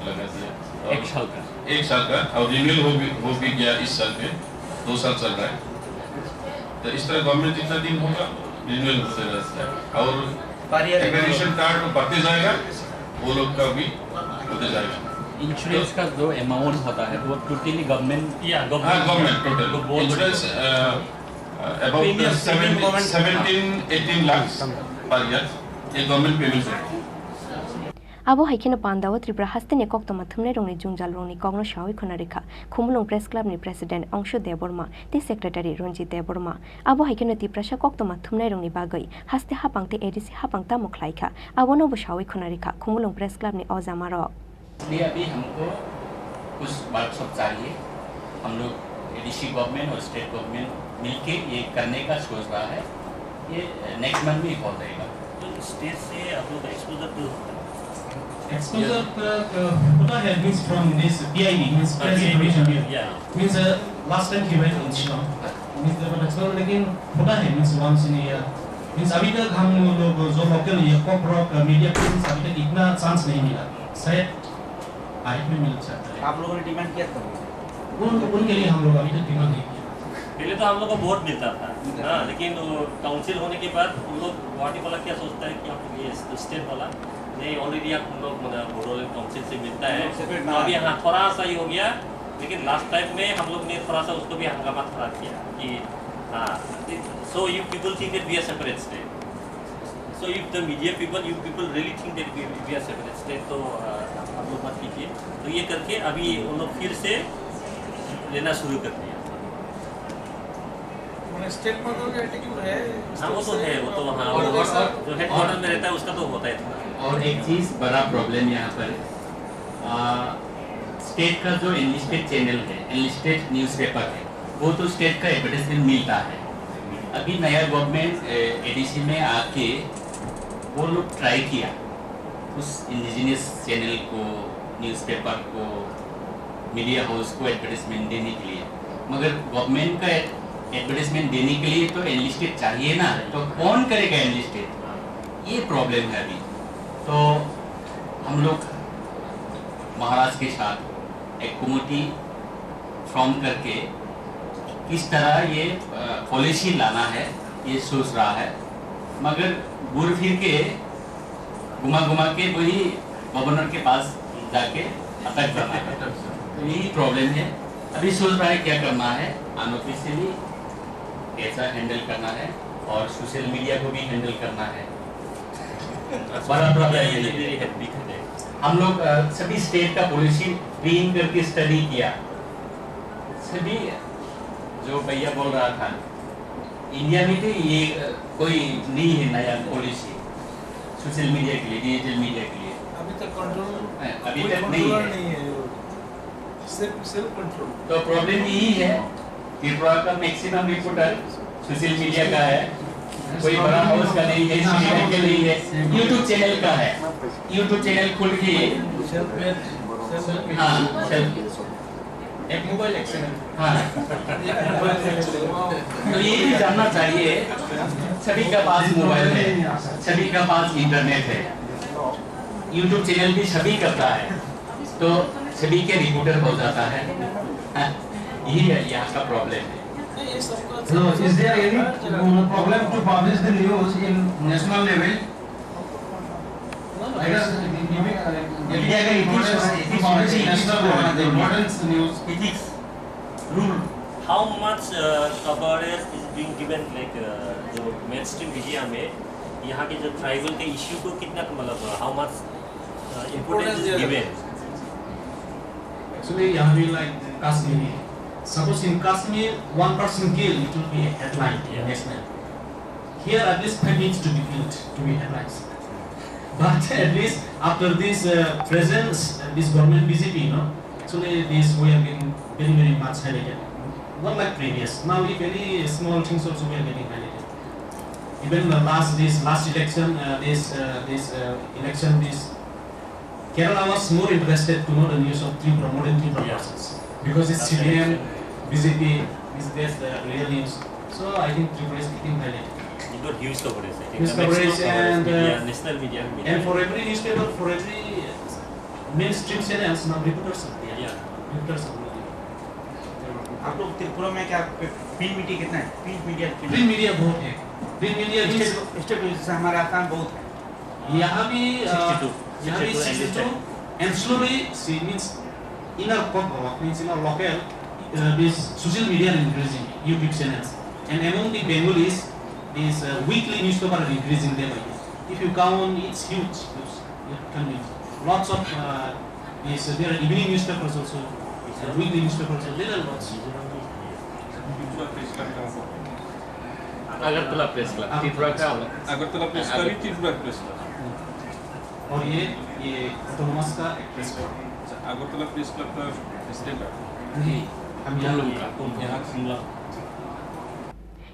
लगा दिया एक साल का और रिन्यूअल हो भी गया इस साल पे 2 साल चल रहा है तो इस तरह गवर्नमेंट जितना दिन होगा रिन्यूअल होते रहता है और एक्रेडिटेशन कार्ड बढ़ते जाएगा वो लोग का भी होते जाएगा इंश्योरेंस का जो अमाउंट होता है वो totally government government total insurance about 17-18 lakh per year ये गवर्नमेंट पेमेंट है abo haikeno Pandawa Tripura haste ne koktoma thumnai rong ni jungjal rong ni kogno shawai khonarikha Khumulung Press Club ni President Angshu Deborma te Secretary Ranjit Deborma abo haikeno Tiprasha koktoma thumnai rong ni bagai haste hapang te ADC hapang ta mokhlaikha abono bo shawai khonarikha Khumulung Press Club ni Ozama ro इसलिए अभी हमको कुछ workshop चाहिए हम लोग ADC government और state government मिलके ये करने का सोच रहा है ये नेक्स्ट मंथ में हो जाएगा तो स्टेट से आप लोग exposure to Exposure means from this BID means press information means last time he went in Shillong means the exposure again होता है means once in a year means अभी तक हम लोग जो लोकल ये कोकब्रोक मीडिया प्रेजेंस अभी तक इतना चांस नहीं मिला शायद हाइट में मिल सकता है आप लोगों ने डिमांड किया था उनके लिए हम लोग अभी तक डिमांड नहीं किया पहले तो हम लोग को वोट मिलता था हाँ लेकिन काउंसिल होने के बाद उन लोग वार्ड वाला क्या सोचता है कि आप ये स्टेट वाला नहीं ऑलरेडी आप हम लोग मतलब बोडोलैंड काउंसिल से मिलता है तो अभी हाँ थोड़ा सा ही हो गया लेकिन लास्ट टाइम में हम लोग ने थोड़ा सा उसको भी हंगामा खड़ा किया कि हाँ so you people think that we are separate state so if the media people you people really think that we are separate state तो आप लोग मत कीजिए तो ये करके अभी उन लोग फिर से लेना शुरू कर दिया स्टेट में तो एटीट्यूड है हाँ वो तो है वो तो हाँ जो हेडक्वार्टर में रहता है उसका तो होता है और एक चीज़ बड़ा प्रॉब्लम यहाँ पर स्टेट का जो एनलिस्टेड चैनल है एनलिस्टेड न्यूज़पेपर है वो तो स्टेट का एडवर्टाइजमेंट मिलता है अभी नया गवर्नमेंट एडीसी में आके वो लोग ट्राई किया उस इंडिजिनियस चैनल को न्यूज़पेपर को मीडिया हाउस को एडवर्टाइजमेंट देने के लिए मगर गवर्नमेंट का एडवर्टाइजमेंट देने के लिए तो एनलिस्टेड चाहिए ना तो कौन करेगा एनलिस्टेड ये प्रॉब्लम है अभी। तो हम लोग महाराष्ट्र के साथ एक कमेटी फॉर्म करके किस तरह ये पॉलिसी लाना है ये सोच रहा है, मगर घूर फिर के घुमा के वही गवर्नर के पास जाके अटक जाना है। तो यही प्रॉब्लम है। अभी सोच रहा है क्या करना है, अनऑफिशियली कैसा हैंडल करना है और सोशल मीडिया को भी हैंडल करना है। बड़ा प्रॉब्लम यही है। हम लोग सभी स्टेट का पॉलिसी रीन करके स्टडी किया। सभी जो भैया बोल रहा था, इंडिया में तो ये कोई नहीं है नया पॉलिसी सोशल मीडिया के लिए, डिजिटल मीडिया के लिए। अभी तक नहीं है। Self control. तो प्रॉब्लम यही है, त्रिपुरा का मैक्सिमम रिपोर्टर सोशल मीडिया का है, कोई बड़ा हाउस का नहीं है, चैनल के नहीं है, यूट्यूब चैनल का है। यूट्यूब चैनल खुल के एक मोबाइल एक्सीडेंट। हाँ, तो ये भी जानना चाहिए, सभी का पास मोबाइल है, सभी का पास इंटरनेट है, यूट्यूब चैनल भी सभी करता है, तो सभी के रिपोर्टर हो जाता है। यही है यहाँ का प्रॉब्लम है। So, is there any problem to publish the news in national level? How much coverage is being given, like जो mainstream media में यहाँ के जो ट्राइबल के इश्यू को कितना मतलब how much importance is given? Actually, यहाँ भी like Kashmir. Suppose in Kashmir, one person killed, it will be a headline national. Here, at least 5 needs to be killed to be headlines. But at least after this presence, this government BJP, actually this we have been very much highlighted. Not like previous. Now, if any small things also we are getting highlighted. Even the last election, this Kerala was more interested to know the news of Tripura, more than Tripura persons. Because it's CDM, BJP, is the real news. So I think Tripura is getting highlighted. It got huge coverage. Huge coverage and national media. And for every newspaper, for every mainstream channels, now reporters are there. Yeah. Reporters are there. आप लोग त्रिपुरा में क्या print media कितना है? Print media बहुत है। Print media state से हमारा आसान बहुत है। यहाँ भी 62 and slowly see means in our Kokborok, means in our local, this social media are increasing, YouTube channels, and among the Bengalis, these weekly newspaper are increasing day by day. If you count, it's huge. Lots of there are evening newspapers also, weekly newspapers. There are lots. Agartala press club, Tripura का Agartala press club ही Tripura press club. और ये autonomous का press club, Agartala press club का president है। हम यहाँ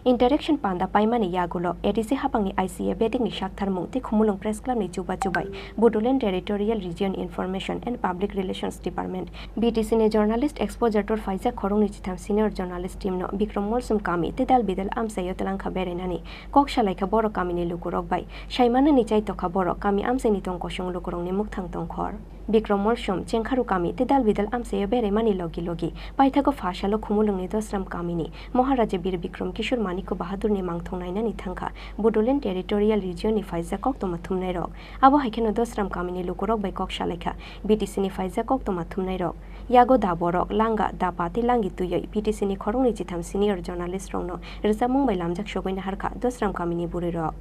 Interaction panda paimani yagulo edisi hapangi ICA betting ni shak tharmung ti khumulung press club ni chuba chubai Bodoland Territorial Region Information and Public Relations Department BTC ne journalist exposure tor Faiza Khorang ni chitham senior journalist team no Bikram Molsum kami te dal bidal am sayo telang khabere nani kok shalai kha borok kami ni lukurok bai shaimana ni chai to kha borok kami am se ni tong kosong lukurong ni muk thang tong khor Bikram Molsum chengkharu kami te dal bidal am sayo bere mani logi paithago phashalo khumulung ni dosram kami ni Maharaja Bir Bikram Kishore Maniko Bahadur ni mangthong naina ni thangkha Bodoland Territorial Region ni Faiza kok to mathum nai rok abo haikeno dosram kami ni lukurok bai kok shalekha BTC ni Faiza kok to mathum nai rok yago da borok langa da pati langi tuyoi BTC ni khorong ni chitham senior journalist rong no rizamung bai lamjak shogoina harkha dosram kami ni buri rok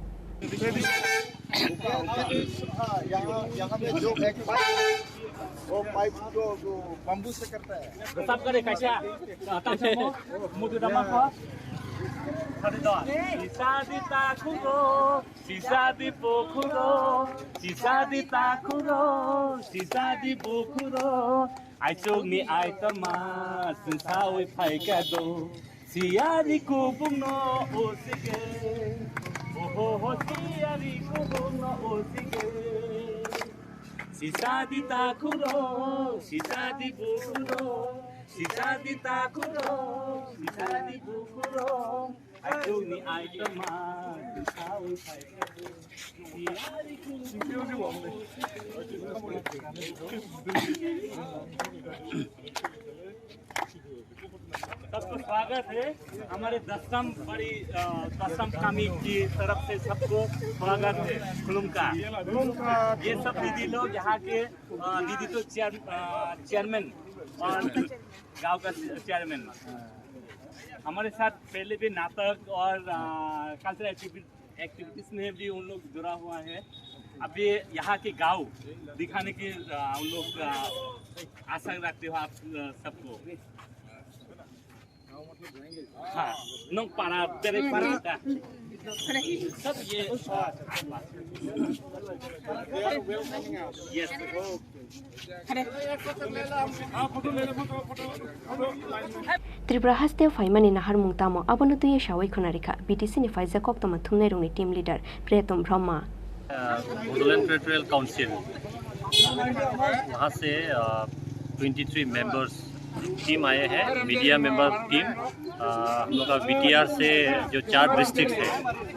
यहाँ पे जो वो pipe जो bamboo से करता है सब करे कैसे आता है मुझे दमा को Sisadi pokuro, sisadi takuro, sisadi bokuro. I took me aitama, since how we paikado. Siari kubuno osige, oh siari kubuno osige. Sisadi takuro, sisadi bokuro. Sisadi takuro, sisadi bukuro. सबको स्वागत है हमारे दसम बड़ी दसम कमी की तरफ से सबको स्वागत है खुलुमका। ये सब दीदी लोग यहाँ के दीदी तो चेयरमैन और गांव का चेयरमैन हमारे साथ पहले भी नाटक और कल्चरल एक्टिविटीज में भी उन लोग जुड़ा हुआ है। अभी यहाँ के गांव दिखाने की उन लोग आशा रखते हो आप सबको। हाँ नों पारा तेरे पारा सब ये यस त्रिपुरा हास्ते फाइमानी नाहार मुंगतामो अबनो तुये शावै खोनारिखा बीटीसी नि फाइजा कोक्तमा थुमनाय रंगनि team leader Pritam Brahma Bodoland territorial council वहाँ से 23 मेंबर्स टीम आए हैं, मीडिया मेंबर टीम। हम लोग का बीटीआर से जो 4 डिस्ट्रिक्ट है,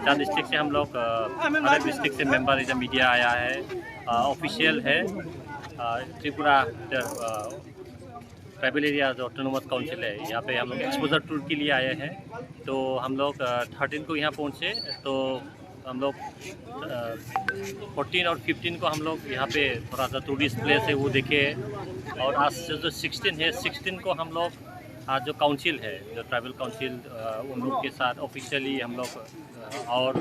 4 डिस्ट्रिक्ट से हम लोग हर एक डिस्ट्रिक्ट से मेंबर इधर मीडिया आया है। ऑफिशियल है त्रिपुरा ट्राइबल एरिया जो ऑटोनोमस काउंसिल है, यहाँ पे हम लोग एक्सपोजर टूर के लिए आए हैं। तो हम लोग 13 को यहाँ पहुँचे, तो हम लोग 14 और 15 को हम लोग यहाँ पे थोड़ा सा टूरिस्ट प्लेस है वो देखे। और आज जो 16 है, 16 को हम लोग आज जो काउंसिल है, जो ट्राइबल काउंसिल, उन लोग के साथ ऑफिशियली हम लोग और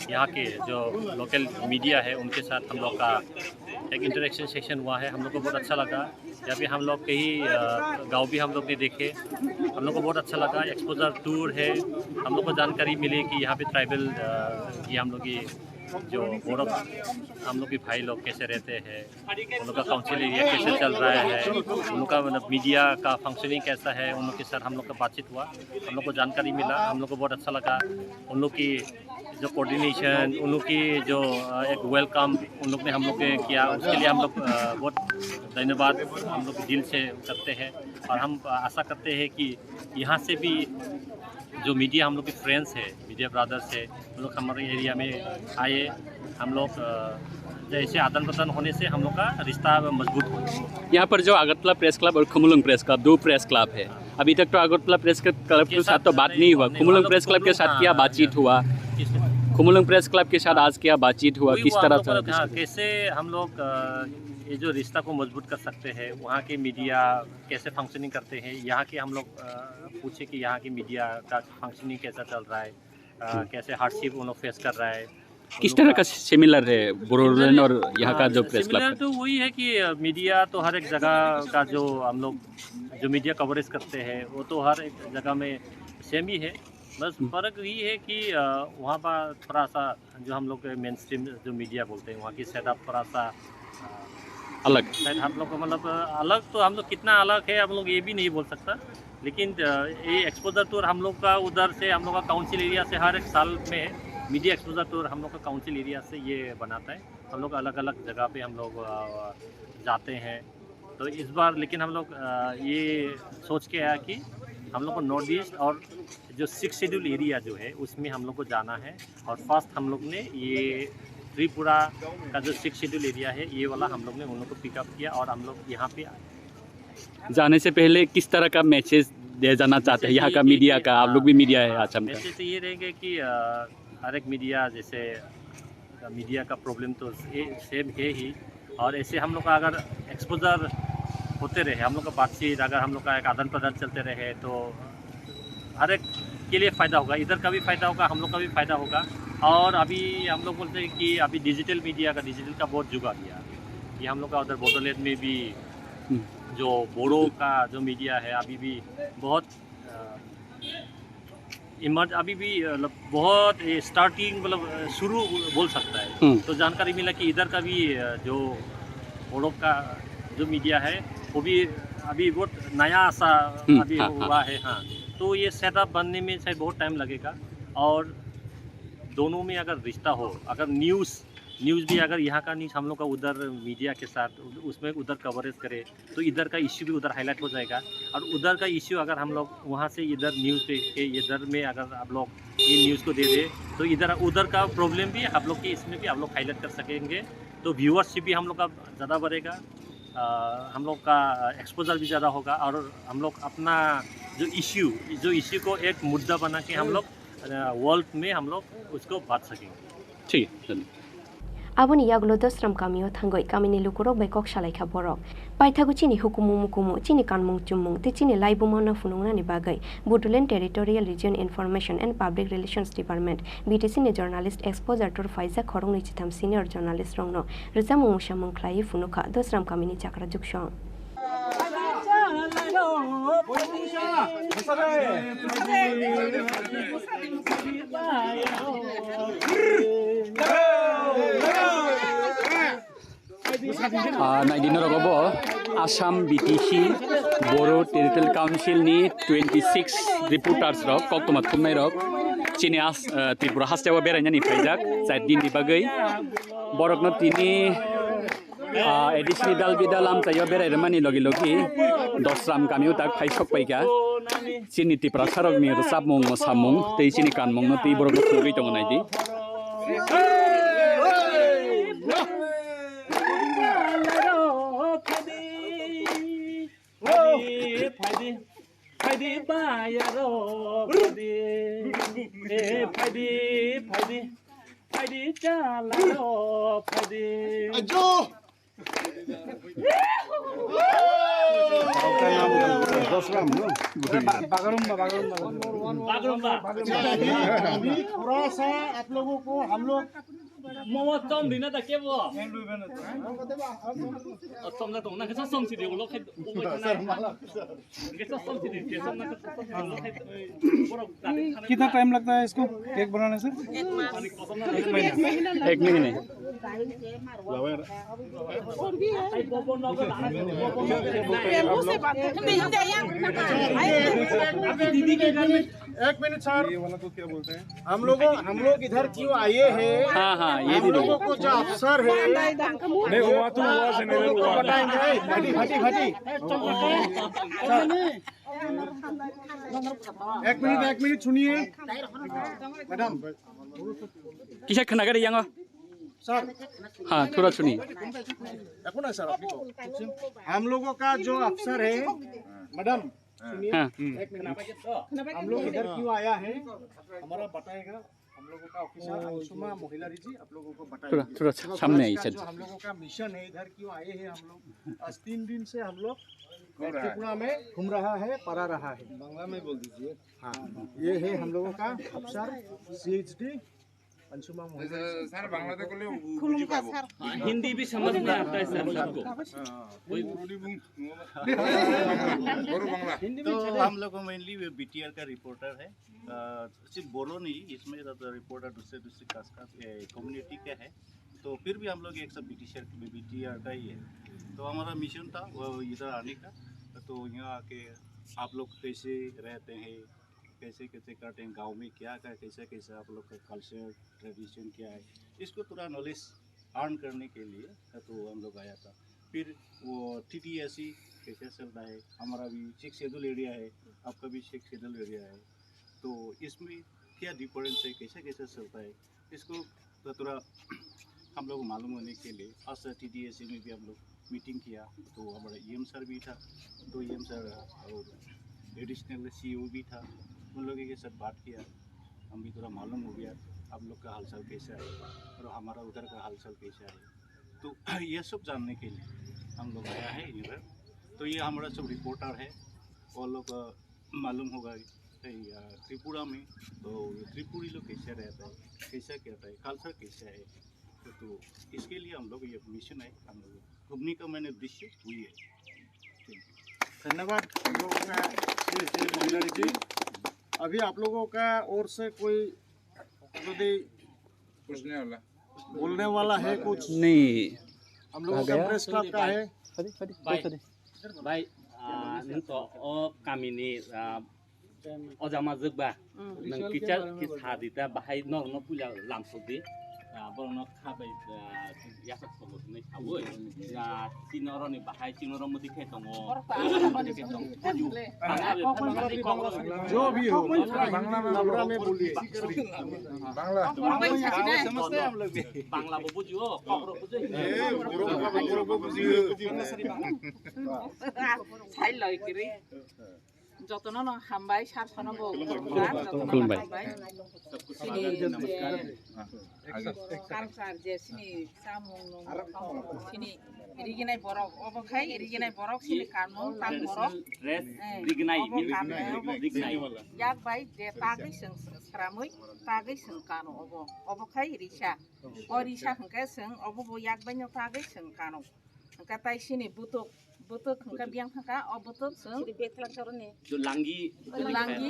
यहाँ के जो लोकल मीडिया है उनके साथ हम लोग का एक इंटरेक्शन सेशन हुआ है। हम लोग को बहुत अच्छा लगा। यहाँ पे हम लोग कई गांव भी हम लोग ने देखे, हम लोग को बहुत अच्छा लगा। एक्सपोजर टूर है, हम लोग को जानकारी मिली कि यहाँ पे ट्राइबल ये हम लोग की जो बोडो हम लोग के भाई लोग कैसे रहते हैं, उन लोग का काउंसिल एरिया कैसे चल रहा है, उन लोग का मतलब मीडिया का फंक्शनिंग कैसा है, उन लोग के साथ हम लोग का बातचीत हुआ। हम लोग को जानकारी मिला, हम लोग को बहुत अच्छा लगा। उन लोग की जो कोऑर्डिनेशन, उन लोग की जो एक वेलकम उन लोग ने हम लोग के किया, उसके लिए हम लोग बहुत धन्यवाद हम लोग दिल से करते हैं। और हम आशा करते हैं कि यहाँ से भी जो मीडिया हम लोग के फ्रेंड्स है, मीडिया ब्रदर्स है, उन लोग हमारे एरिया में आए। हम लोग जैसे आदान प्रदान होने से हम लोग का रिश्ता मजबूत हो। यहाँ पर जो अगरतला प्रेस क्लब और खुमुलुंग प्रेस क्लब, 2 प्रेस क्लब है। अभी तक तो अगरतला प्रेस क्लब के साथ तो बात नहीं हुआ, खुमुलुंग प्रेस क्लब के साथ क्या बातचीत हुआ? खुमुलुंग प्रेस क्लब के साथ आज क्या बातचीत हुआ, किस तरह से कैसे हम लोग ये जो रिश्ता को मजबूत कर सकते हैं, वहाँ के मीडिया कैसे फंक्शनिंग करते हैं, यहाँ के हम लोग पूछे कि यहाँ की मीडिया का फंक्शनिंग कैसा चल रहा है, कैसे हार्डशिप उन लोग फेस कर रहा है। किस तरह का सिमिलर है बोडोलैंड और यहाँ का जो प्रेस क्लब? तो वही है कि मीडिया तो हर एक जगह का जो हम लोग जो मीडिया कवरेज करते हैं वो तो हर एक जगह में सेम ही है। बस फ़र्क यही है कि वहाँ पर थोड़ा सा जो हम लोग मेन स्ट्रीम जो मीडिया बोलते हैं, वहाँ की सेटअप थोड़ा सा अलग। हम लोग को मतलब अलग, तो हम लोग कितना अलग है हम लोग ये भी नहीं बोल सकता। लेकिन ये एक्सपोजर टूर हम लोग का उधर से, हम लोग का काउंसिल एरिया से हर एक साल में मीडिया एक्सपोजर टूर हम लोग का काउंसिल एरिया से ये बनाता है। हम लोग अलग अलग जगह पे हम लोग जाते हैं। तो इस बार लेकिन हम लोग ये सोच के आया कि हम लोग को नॉर्थ ईस्ट और जो 6 शेड्यूल एरिया जो है उसमें हम लोग को जाना है। और फर्स्ट हम लोग ने ये त्रिपुरा का जो 6 शेड्यूल एरिया है ये वाला हम लोग ने उन लोग को पिकअप किया और हम लोग यहाँ पे जाने से पहले किस तरह का मैसेज दे जाना चाहते हैं यहाँ का मीडिया का? आप लोग भी मीडिया है आसाम का। मैसेज तो ये रहेगा कि हर एक मीडिया, जैसे मीडिया का प्रॉब्लम तो सेम है ही, और ऐसे हम लोग का अगर एक्सपोजर होते रहे, हम लोग का बातचीत, अगर हम लोग का एक आदान प्रदान चलते रहे तो हर एक के लिए फ़ायदा होगा। इधर का भी फ़ायदा होगा, हम लोग का भी फ़ायदा होगा। और अभी हम लोग बोलते हैं कि अभी डिजिटल मीडिया का, डिजिटल का बहुत जुग आ गया। ये हम लोग का उधर बोडोलैंड में भी जो बोडो का जो मीडिया है अभी भी बहुत अभी भी मतलब बहुत स्टार्टिंग मतलब शुरू बोल सकता है। तो जानकारी मिला कि इधर का भी जो बोडो का जो मीडिया है वो भी अभी बहुत नया सा अभी हुआ है। हाँ, तो ये सेटअप बनने में शायद बहुत टाइम लगेगा। और दोनों में अगर रिश्ता हो, अगर न्यूज़ न्यूज़ भी अगर यहाँ का न्यूज़ हम लोग का उधर मीडिया के साथ उसमें उधर कवरेज करे तो इधर का इश्यू भी उधर हाईलाइट हो जाएगा। और उधर का इश्यू अगर हम लोग वहाँ से इधर न्यूज़ पे के इधर में अगर आप लोग ये न्यूज़ को दे दे तो इधर उधर का प्रॉब्लम भी आप लोग के इसमें भी आप लोग हाईलाइट कर सकेंगे। तो व्यूअरशिप भी हम लोग का ज़्यादा बढ़ेगा, हम लोग का एक्सपोजर भी ज़्यादा होगा और हम लोग अपना जो इश्यू को एक मुद्दा बना के हम लोग वर्ल्ड में हम लोग उसको बांट सकेंगे। ठीक है। Aboni yagulo dosram kamio thangoi kamini lukurok bai kok salaikha borok paithagu chini hukumu mukumu chini kanmung chumung te chini laibumana funungna ni bagai Bodoland Territorial Region Information and Public Relations Department BTC ni journalist exposure to Faiza Khorang ni chitham senior journalist rongno rezamu mushamung khlai funuka dosram kamini chakra juksong नाइदिन रगबो Assam BTC Boro territorial council नि 26 रिपोर्टार्स रक कक्तमा थुमनाय रक चिनि त्रिपुरा हास्टेवा बेरायनानि फायजाक जाय दिननि बागै बरकनो तिनि एडिशनल दाल बिदाल आमचायो बेरायरमानि लगे लगे दसराम कामिउ ताक फाइसक पाइका चिनि त्रिपुरा सारकनि साबमुं सामुं तै चिनि कानमुं तै बरकनो थुगै दङ नायदि फायदे बायारो फायदे चालारो फायदे अजो अभी थोड़ा सा आप लोगों को हम लोग मोमो चम दिना त के बो चम ना तो ना के सम सिदे उलो खे के सम सिदे के सम ना कितना टाइम लगता है इसको केक बनाने से? एक महीने दीदी के घर में एक मिनट सर ये वाला तो क्या बोलते हैं हम लोग इधर क्यों आए हैं? हाँ ये हम लोगों को जो अफसर है नहीं हुआ तो हुआ से मेरे को बताएंगे फटी एक मिनट सुनिए मैडम किसे खनागरे यांगो सर हाँ थोड़ा सुनिए सर हम लोगों का जो अफसर है मैडम सुनिए एक मिनट हम लोग इधर क्यों आया है हमारा बताएगा हम लोगों का ऑफिसर अंशुमा महिला जी आप लोगों को बताएगा थोड़ा सामने आई सर हम लोगों का मिशन है इधर क्यों आए हैं हम लोग आज 3 दिन से हम लोग त्रिपुरा में घूम रहा है पढ़ा रहा है बांग्ला में बोल दीजिए हाँ ये है हम लोगों का अफसर CHD अंशुमा महिला सर बांग्ला तो हिंदी भी समझ में आता है सर सबको तो हम लोग मेनली BTR का रिपोर्टर है सिर्फ बोलो नहीं इसमें रिपोर्टर दूसरे कास्ट का कम्युनिटी का है तो फिर भी हम लोग एक सब BTR का ही है तो हमारा मिशन था वो इधर आने का तो यहाँ आके आप लोग कैसे रहते हैं कैसे करते हैं गांव में क्या कैसे आप लोग का कल्चर ट्रेडिशन क्या है इसको थोड़ा नॉलेज अर्न करने के लिए तो हम लोग आया था फिर वो TTSC कैसे चलता है हमारा भी 6 शेड्यूल एरिया है आपका भी 6 शेड्यूल एरिया है तो इसमें क्या डिफरेंस है कैसे चलता है इसको तो थोड़ा हम लोग मालूम होने के लिए आज TTSC में भी हम लोग मीटिंग किया तो हमारा EM सर भी था तो EM सर और एडिशनल CO भी था उन लोगों के साथ बात किया हम भी थोड़ा मालूम हो गया आप लोग का हालचाल कैसा है और हमारा उधर का हालचाल कैसा है तो ये सब जानने के लिए हम लोग आया है इधर तो ये हमारा सब रिपोर्टर है वो लोग मालूम होगा त्रिपुरा में तो त्रिपुरी लोग कैसे रहता है कैसा कहता है कल्चर कैसा है तो इसके लिए हम लोग ये मिशन है हम लोग घूमने का मैंने उद्देश्य हुई है धन्यवाद हम लोगों का जी अभी आप लोगों का और से कोई बोलने वाला है कुछ नहीं हम लोगों का प्रेस क्लब का है भाई तो कामिनी अजामा जोगबा नों किचा कि सादिता बाहाय नरनो पुला लामसुदि বরং খাবাই ইয়াসাক সবো নাই খাবই চিনরনি বাহাই চিনর মধ্যে খেয়ে দङ जो भी हो बांग्ला में बोलिए बांग्ला समझते हैं हम लोग बांग्ला वो बुझियो कब्र बुझियो ছাই লয় কিরি যতন ন হামবাই সার সনব खुलुमबाय কালচার যে সিনি সামুং সিনি রিগিনাই বরক অবখাই রিগিনাই বরক সিনি কানু তাং বরক ड्रेस रिगनाय रिगनाय याक बाय जे तागै जों स्रामै तागै जों कानो अबखाय रिसा अ रिसा हंका जों अबो याक बाय तागै जों कानो हंका ताइ सिनि बुतुक बुतुक हंका बियां हंका अ बुतुक जों बेथला चरने जो लांगी लांगी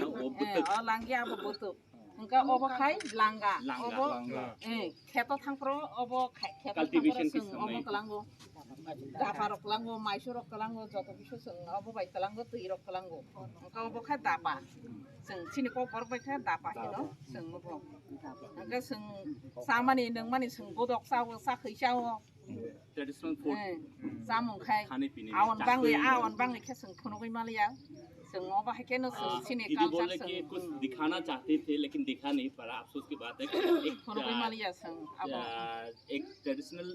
अ लांगी अब बुतुक हंका अबखाय लांगा अबो खेतो थांप्रो अबो खेतो कल्टीवेशन जों अबो कलांगो दाफारक कलांगो माइसुरक कलांगो जतो बिसो जों अबो बाय कलांगो तैरक कलांगो हंका अबखाय दापा जों सिनि kokborok बायखा दापा हेनो जों अबो हंका जों सामानि नोंमानि जों गोदक सावो साखै सावो ट्रेडिशनल फूड जामुंखाय खाने पीने आवन बांगै के जों फनगै मालिया जों अबा हेकेनो जों सिनि दीदी बोल रहे कि कुछ दिखाना चाहते थे लेकिन दिखा नहीं पारा अफसोस की बात है कि फनगै मालिया जों एक ट्रेडिशनल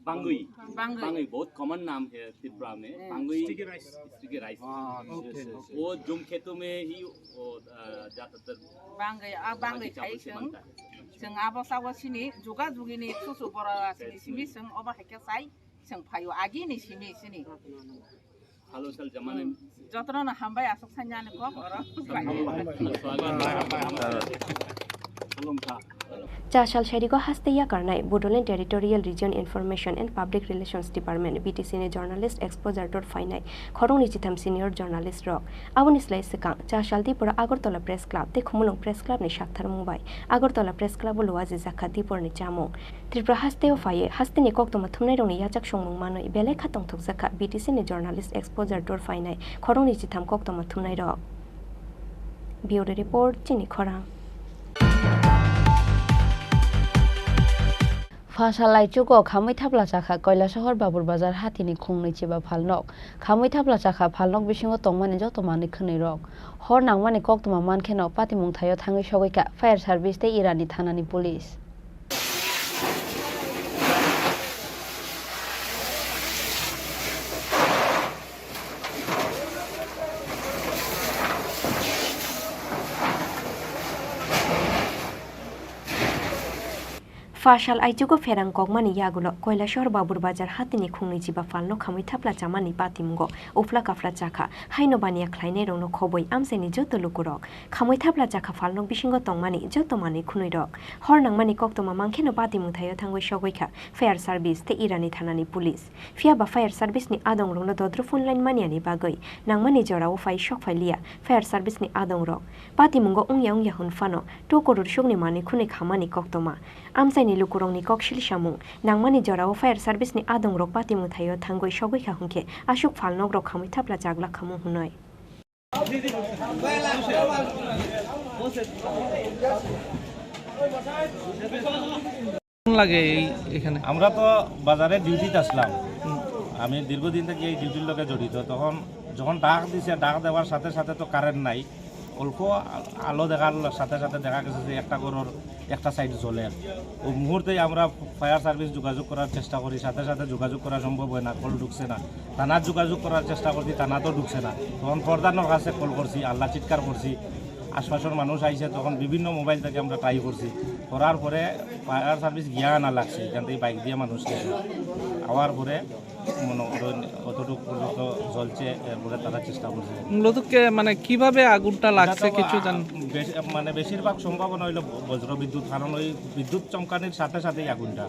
बांगुई बांगुई बहुत कॉमन नाम है त्रिपुरा में बांगुई स्टिकी राइस वो जुम खेतों में ही ज्यादातर बांगुई खाई जों आबो सावो सिनि जुगा जुगिनि सुसु बरा सिनि सिमि जों अबा हेके साइ जों फायो आगिनि सिमि सिनि हालो साल जमाने जतन न हामबाय आसक सान्यानि को चाशाल शेरिगो हास्तेया करनाय Bodoland territorial region information and public relations department BTC ने जर्नलिस्ट एक्सपोजर डॉट फाइनाय खरंनि चिथाम सिनियर जर्नलिस्ट रक आबोनि स्लाइ सिगां चाशाल त्रिपुरा आगरतला प्रेस क्लब ते खुमुलुं प्रेस क्लबनि साक्थार मुंबाय आगरतला प्रेस क्लब लवाजि जाखा दिपुरनि चामुं त्रिपुरा हास्तेयाव फायो हास्तेनि कक्तमा थुमनाय रंनि याजाक संमुं मानै बेलाय खातंग थुकजाखा बीटीसी ने जर्नलिस्ट एक्सपोजर डॉट फाइनाय खरंनि चिथाम कक्तमा थुमनाय रक ब्यूरो रिपोर्ट चिनी खरां फासालाय चुको खामै थाब्ला चाखा কৈলাসহর बाबुर बाजार हातिनि खुंनै चिबा फालनक खामै थाब्ला चाखा फालनक बिसिङो तंमानि जतमानि खनै रक हर नांमानि कक्तमा मानखेनो पातिमुं थायो थाङै सगैका फायार सार्भिस ते इरानि थानानि पुलिस फाशाल आइजुगो फेरां कगमानि यागुलो কৈলাসহর बाबुर बाजार हातिनि खुंनि जिबा फालनो खामै थाप्ला चामानि पातिमुंगो उफ्ला काफ्ला चाखा हाइनो बानिया ख्लाइने रंनो खबै आमसेनि जतो लुकुरक खामै थाप्ला चाखा फालनो बिसिंगो तंमानि जतोमानि खुनै रक हर नांमानि कक्तमा मांखेनो पातिमुं थायो थांगै सगैखा फायार सार्भिस ते इरानि थानानि पुलिस फियाबा फायार सार्भिसनि आदं रंनो दद्रु फुन लाइन मानियानि बागै नांमानि जराव फाइ शक फाइलिया फायार सार्भिसनि आदं रक पातिमुंगो उंया हुनफानो टुकरुर सुगनि मानि खुनै खामानि कक्तमा आमसाइनि लुकुरंनि कक्सिल सामुं नांमानि जराव फायार सार्भिसनि आदं रक पातिमुं थायो थांगै सगैखा हुंखे आसुक फालनक रक खामै थाप्ला जाग्ला खामु हुनै লাগে এখানে আমরা তো বাজারে ডিউটিতে আসলাম আমি দীর্ঘদিন থেকে এই ডিউটির লগে জড়িত তখন যখন ডাক দিছে ডাক দেওয়ার সাথে সাথে তো কারেন্ট নাই অল্প আলো দেখার সাথে সাথে দেখা গেছে যে একটা ঘরের একটা সাইড জ্বলে ওই মুহূর্তেই আমরা ফায়ার সার্ভিস যোগাযোগ করার চেষ্টা করি সাথে সাথে যোগাযোগ করা সম্ভব হয় না কল ঢুকছে না থানার যোগাযোগ করার চেষ্টা করছি থানাতেও ঢুকছে না তখন প্রধানের কাছে কল করছি আল্লাহ চিৎকার করছি আশপাশের মানুষ আইছে তখন বিভিন্ন মোবাইল থেকে আমরা ট্রাই করছি করার পরে ফায়ার সার্ভিস গিয়া আনা লাগছে এখান থেকে বাইক দিয়ে মানুষ গেছে আওয়ার পরে মনে করেন কতটুকু পর্যন্ত জ্বলছে এরপরে তারা চেষ্টা করছে মূলত মানে কিভাবে আগুনটা লাগছে কিছু মানে বেশিরভাগ সম্ভাবনা হইল বজ্র বিদ্যুৎ কারণ ওই বিদ্যুৎ চমকানির সাথে সাথেই আগুনটা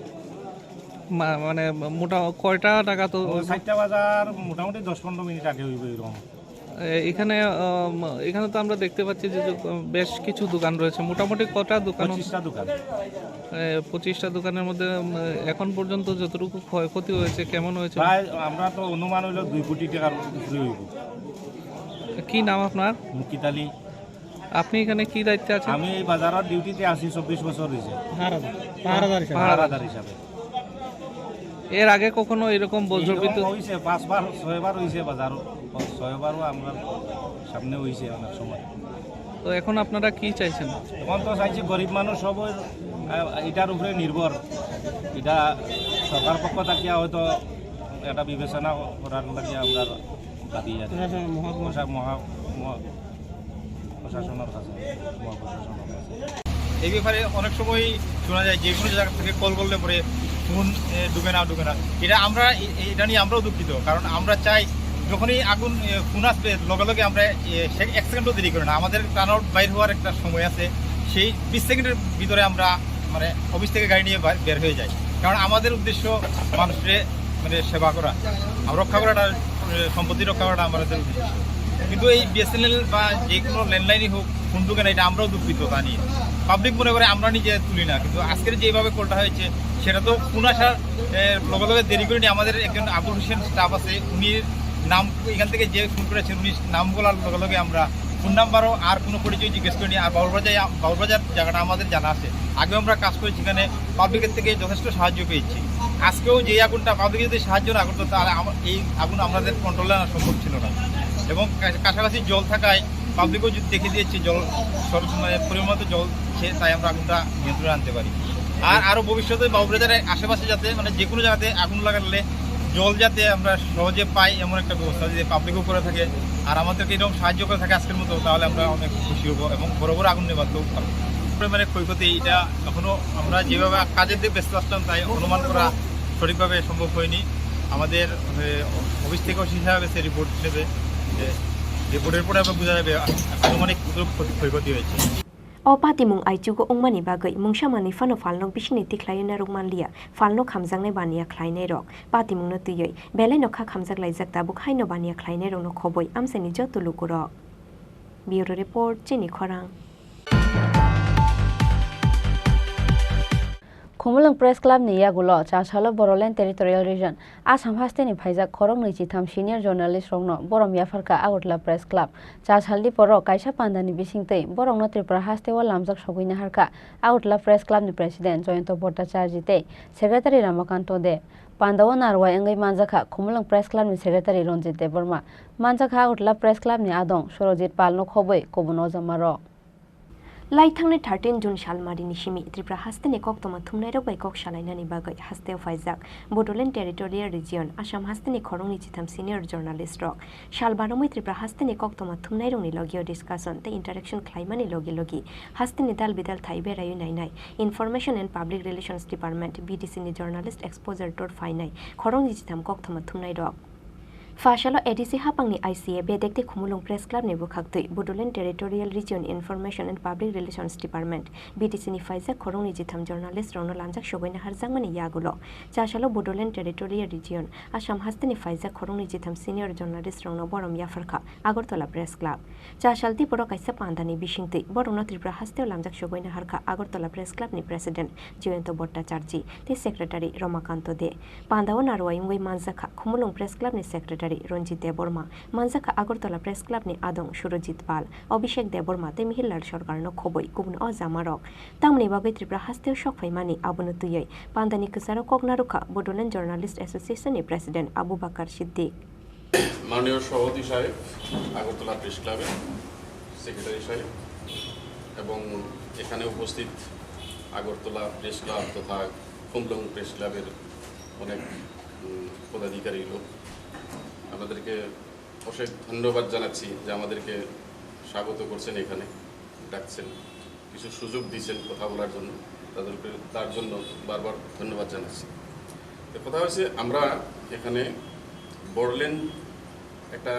মানে মোটা কয়টা টাকা তো 4টা বাজার মোটামুটি 10-15 মিনিট আগে হইব এরকম এখানে এখানে তো আমরা দেখতে পাচ্ছি যে বেশ কিছু দোকান রয়েছে মোটামুটি কটা দোকান 25টা দোকান 25টা দোকানের মধ্যে এখন পর্যন্ত যতটুকু ক্ষয়ক্ষতি হয়েছে কেমন হয়েছে প্রায় আমরা তো অনুমান হইল 2 কোটি টাকার উপরে হইব কি নাম আপনার মুকিত আলী আপনি এখানে কি দায়িত্বে আছেন? আমি এই বাজারের ডিউটিতে আছি 24 বছর হয়েছে, পাহারাদার হিসাবে। এর আগে কখনো এরকম বজ্রবিদ্যুৎ হয়েছে? 5 বার 6 বার হয়েছে বাজার, 6 বারও আমরা সামনে হয়েছে অনেক সময়। তো এখন আপনারা কি চাইছেন? এখন তো চাইছি গরিব মানুষ সব এটার উপরে নির্ভর, এটা সরকার পক্ষ থেকে হয়তো এটা বিবেচনা করার লাগে আমরা দাবি আছে প্রশাসনের কাছে। এই ব্যাপারে অনেক সময় শোনা যায় যে কোনো জায়গা থেকে কল করলে পরে ফোন ঢুকে না। এটা আমরা এটা নিয়ে আমরাও দুঃখিত, কারণ আমরা চাই যখনই আগুন ফোন আসবে লগে লগে আমরা 1 সেকেন্ডও দেরি করি না। আমাদের টার্ন আউট বাইর হওয়ার একটা সময় আছে, সেই 20 সেকেন্ডের ভিতরে আমরা মানে অফিস থেকে গাড়ি নিয়ে বের হয়ে যাই, কারণ আমাদের উদ্দেশ্য মানুষের মানে সেবা করা, রক্ষা করাটা, সম্পত্তি রক্ষা করাটা আমাদের উদ্দেশ্য। কিন্তু এই বিএসএনএল বা যে কোনো ল্যান্ডলাইনই হোক ফোন ঢুকে না, এটা আমরাও দুঃখিত তা নিয়ে। পাবলিক মনে করে আমরা নিজে তুলি না, কিন্তু আজকের যেভাবে কলটা হয়েছে সেটা তো ফোন আসার লগে লগে দেরি করে নিয়ে আমাদের একজন আবুল হোসেন স্টাফ আছে, উনি নাম এখান থেকে যে ফোন করেছেন উনি নাম বলার লগে লগে আমরা ফোন নাম্বারও আর কোনো পরিচয় জিজ্ঞেস করিনি। আর বাবুরবাজার জায়গাটা আমাদের জানা আছে, আগেও আমরা কাজ করেছি, এখানে পাবলিকের থেকে যথেষ্ট সাহায্য পেয়েছি। আজকেও যে আগুনটা পাবলিকের যদি সাহায্য না করতো তাহলে এই আগুন আমাদের কন্ট্রোলে আনা সম্ভব ছিল না। এবং কাছাকাছি জল থাকায় পাবলিকও যদি দেখে দিয়েছে জল মানে পরিমাণ জল তাই আমরা আগুনটা নিয়ন্ত্রণে আনতে পারি। আর আরও ভবিষ্যতে বাবুরবাজারের আশেপাশে যাতে মানে যে কোনো জায়গাতে আগুন লাগালে জল যাতে আমরা সহজে পাই এমন একটা ব্যবস্থা যদি পাবলিকও করে থাকে আর আমাদেরকে এরকম সাহায্য করে থাকে আজকের মতো, তাহলে আমরা অনেক খুশি হবো এবং বড় বড় আগুন নেবাতেও পারবো। মানে ক্ষয়ক্ষতি এটা এখনও আমরা যেভাবে কাজের দিকে ব্যস্ত আসলাম তাই অনুমান করা সঠিকভাবে সম্ভব হয়নি। আমাদের অফিস থেকে হিসাবে সে রিপোর্ট হিসেবে রিপোর্টের পরে আমরা বোঝা যাবে আনুমানিক ক্ষয়ক্ষতি হয়েছে। Patimung aichugo ongmani bagai mungsamani fano falnok bisini tikhlaina rungmanlia falno khamjangnai bania khlainai rok patimung no tuyoi belai no kha khamjak laijak tabu khaino bania khlainai rok no khoboi amsani jotulukurok. Bureau report Chini Khorang. Khumulung Press Club ni yagulo Chashalo Boroland Territorial Region Assam hasteni phaijak khorong ni chitham senior journalist rokno borom yafarka Agotla Press Club Chashaldi poro kaisa pandani bisingtei borongno Tripura hasteo lamjak soguina harka Agotla Press Club ni president Joyento Bhattacharya tei secretary Ramakanto de Pandawa narwai engai manjakha Khumulung Press Club ni secretary Ronjit Deborma manjakha Agotla Press Club ni adong Sorojit Palno khoboi kobuno jamaro Laithangni 13 June Shalmarini Shimi Tripura hasteni koktoma thumnai rok bai kok shalainani bagai hasteo faijak Bodoland Territorial Region Assam hasteni khorongni chitham senior journalist rok Shalbaromoi Tripura hasteni koktoma thumnai rokni logio discussion te interaction khlaimani logi hasteni dal bidal thai berayu nainai Information and Public Relations Department BDC ni journalist exposure tour fainai khorongni chitham koktoma thumnai rok Fashalo ADC hapangni ICA bedekte Khumulung Press Club ni bukhaktui Bodoland Territorial Region Information and Public Relations Department BDC ni faijak khorongni jitham journalist rono lamjak sogoina harjangmani yagulo Chashalo Bodoland Territorial Region Assam hasteni faijak khorongni jitham senior journalist rono borom yafarkha Agartala Press Club Chashalti poro kaisa pandani bisingtui borongno Tripura hasteo lamjak sogoina harkha Agartala Press Club ni president Joyento Bhattacharya te secretary Ramakanto de Pandawa narwai ungoi manjakha Khumulung Press Club ni secretary Ronjit Deborma manjakha Agartala Press Club ni adong Surojit Pal Abhishek Deborma te Mihillar Sarkar no khoboi kubun o jamarok tamni bagai Tripura hasteo sokfaimani abono tuyoi pandani kusaro kognarukha Bodoland Journalist Association ni president Abu Bakar Siddiq মাননীয় সভাপতি সাহেব Agartala press ক্লাবের secretary সাহেব এবং এখানে উপস্থিত Agartala press club তথা Khumlung press ক্লাবের অনেক পদাধিকারী লোক আপনাদেরকে অশেষ ধন্যবাদ জানাচ্ছি যে আমাদেরকে স্বাগত করছেন, এখানে ডাকছেন, কিছু সুযোগ দিয়েছেন কথা বলার জন্য, তার জন্য বারবার ধন্যবাদ জানাচ্ছি। কথা হয়েছে আমরা এখানে বড়োল্যান্ড একটা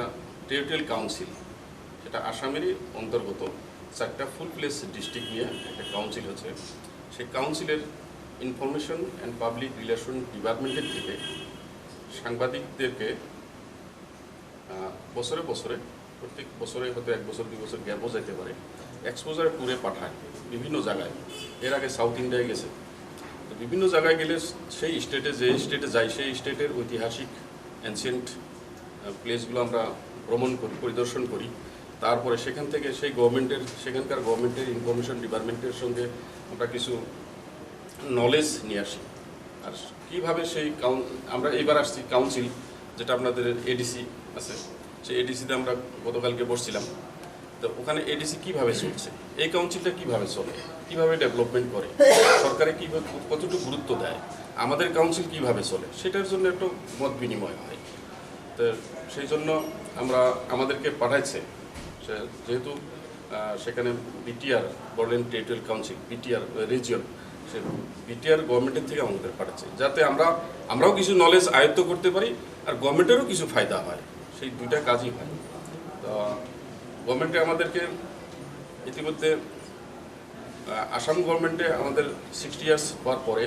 টেরিটোরিয়াল কাউন্সিল, সেটা আসামেরই অন্তর্গত 4টা ফুল প্লেস ডিস্ট্রিক্ট নিয়ে একটা কাউন্সিল হচ্ছে। সেই কাউন্সিলের ইনফরমেশন অ্যান্ড পাবলিক রিলেশন ডিপার্টমেন্টের থেকে সাংবাদিকদেরকে বছরে বছরে প্রত্যেক বছরে হয়তো 1 বছর 2 বছর গ্যাপও যেতে পারে এক্সপোজার ট্যুরে পাঠায় বিভিন্ন জায়গায়। এর আগে সাউথ ইন্ডিয়ায় গেছে, তো বিভিন্ন জায়গায় গেলে সেই স্টেটে যে স্টেটে যাই সেই স্টেটের ঐতিহাসিক অ্যানসিয়েন্ট প্লেসগুলো আমরা ভ্রমণ করি, পরিদর্শন করি তারপরে সেখান থেকে সেই সেখানকার গভর্নমেন্টের ইনফরমেশন ডিপার্টমেন্টের সঙ্গে আমরা কিছু নলেজ নিয়ে আসি। আর কীভাবে সেই আমরা এবার আসছি কাউন্সিল, যেটা আপনাদের এডিসি আছে, সেই এডিসিতে আমরা গতকালকে বসছিলাম। তো ওখানে এডিসি কীভাবে চলছে, এই কাউন্সিলটা কীভাবে চলে, কীভাবে ডেভেলপমেন্ট করে, সরকারে কীভাবে কতটুকু গুরুত্ব দেয়, আমাদের কাউন্সিল কীভাবে চলে, সেটার জন্য একটু মত বিনিময় হয়। তো সেই জন্য আমাদেরকে পাঠাইছে, যেহেতু সেখানে BTR Bodoland territorial council, BTR region, সে বিটিআর গভর্নমেন্টের থেকে আমাদের পাঠাচ্ছে, যাতে আমরাও কিছু নলেজ আয়ত্ত করতে পারি আর গভর্নমেন্টেরও কিছু ফায়দা হয়, সেই দুইটা কাজই হয়। তো গভর্নমেন্টে আমাদেরকে ইতিমধ্যে আসাম গভর্নমেন্টে আমাদের 60 ইয়ার্স হওয়ার পরে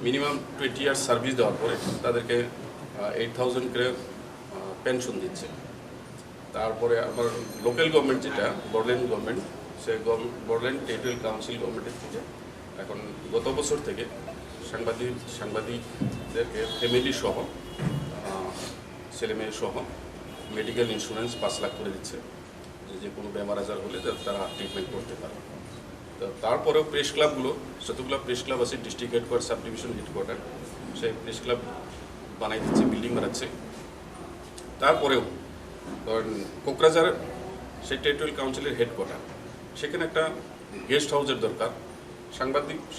মিনিমাম 20 ইয়ার্স সার্ভিস দেওয়ার পরে তাদেরকে 8,000 করে পেনশন দিচ্ছে। তারপরে আমার লোকাল গভর্নমেন্ট যেটা বড়লেন গভর্নমেন্ট, সে বড়লেন টেরিটোরিয়াল কাউন্সিল গভর্নমেন্টের থেকে এখন গত বছর থেকে সাংবাদিকদেরকে ফ্যামিলি সহ ছেলেমেয়ে সহ মেডিকেল ইন্স্যুরেন্স 5 লাখ করে দিচ্ছে, যে কোনো বেমার আজার হলে তারা ট্রিটমেন্ট করতে পারে। তো তারপরেও প্রেস ক্লাবগুলো, যতগুলো প্রেস ক্লাব আছে district headquarter, sub division headquarter, সেই প্রেস ক্লাব বানাই দিচ্ছে, বিল্ডিং বানাচ্ছে। তারপরেও ধরেন কোকরাঝার সেই টেরিটোরিয়াল কাউন্সিলের হেডকোয়ার্টার, সেখানে একটা গেস্ট হাউসের দরকার।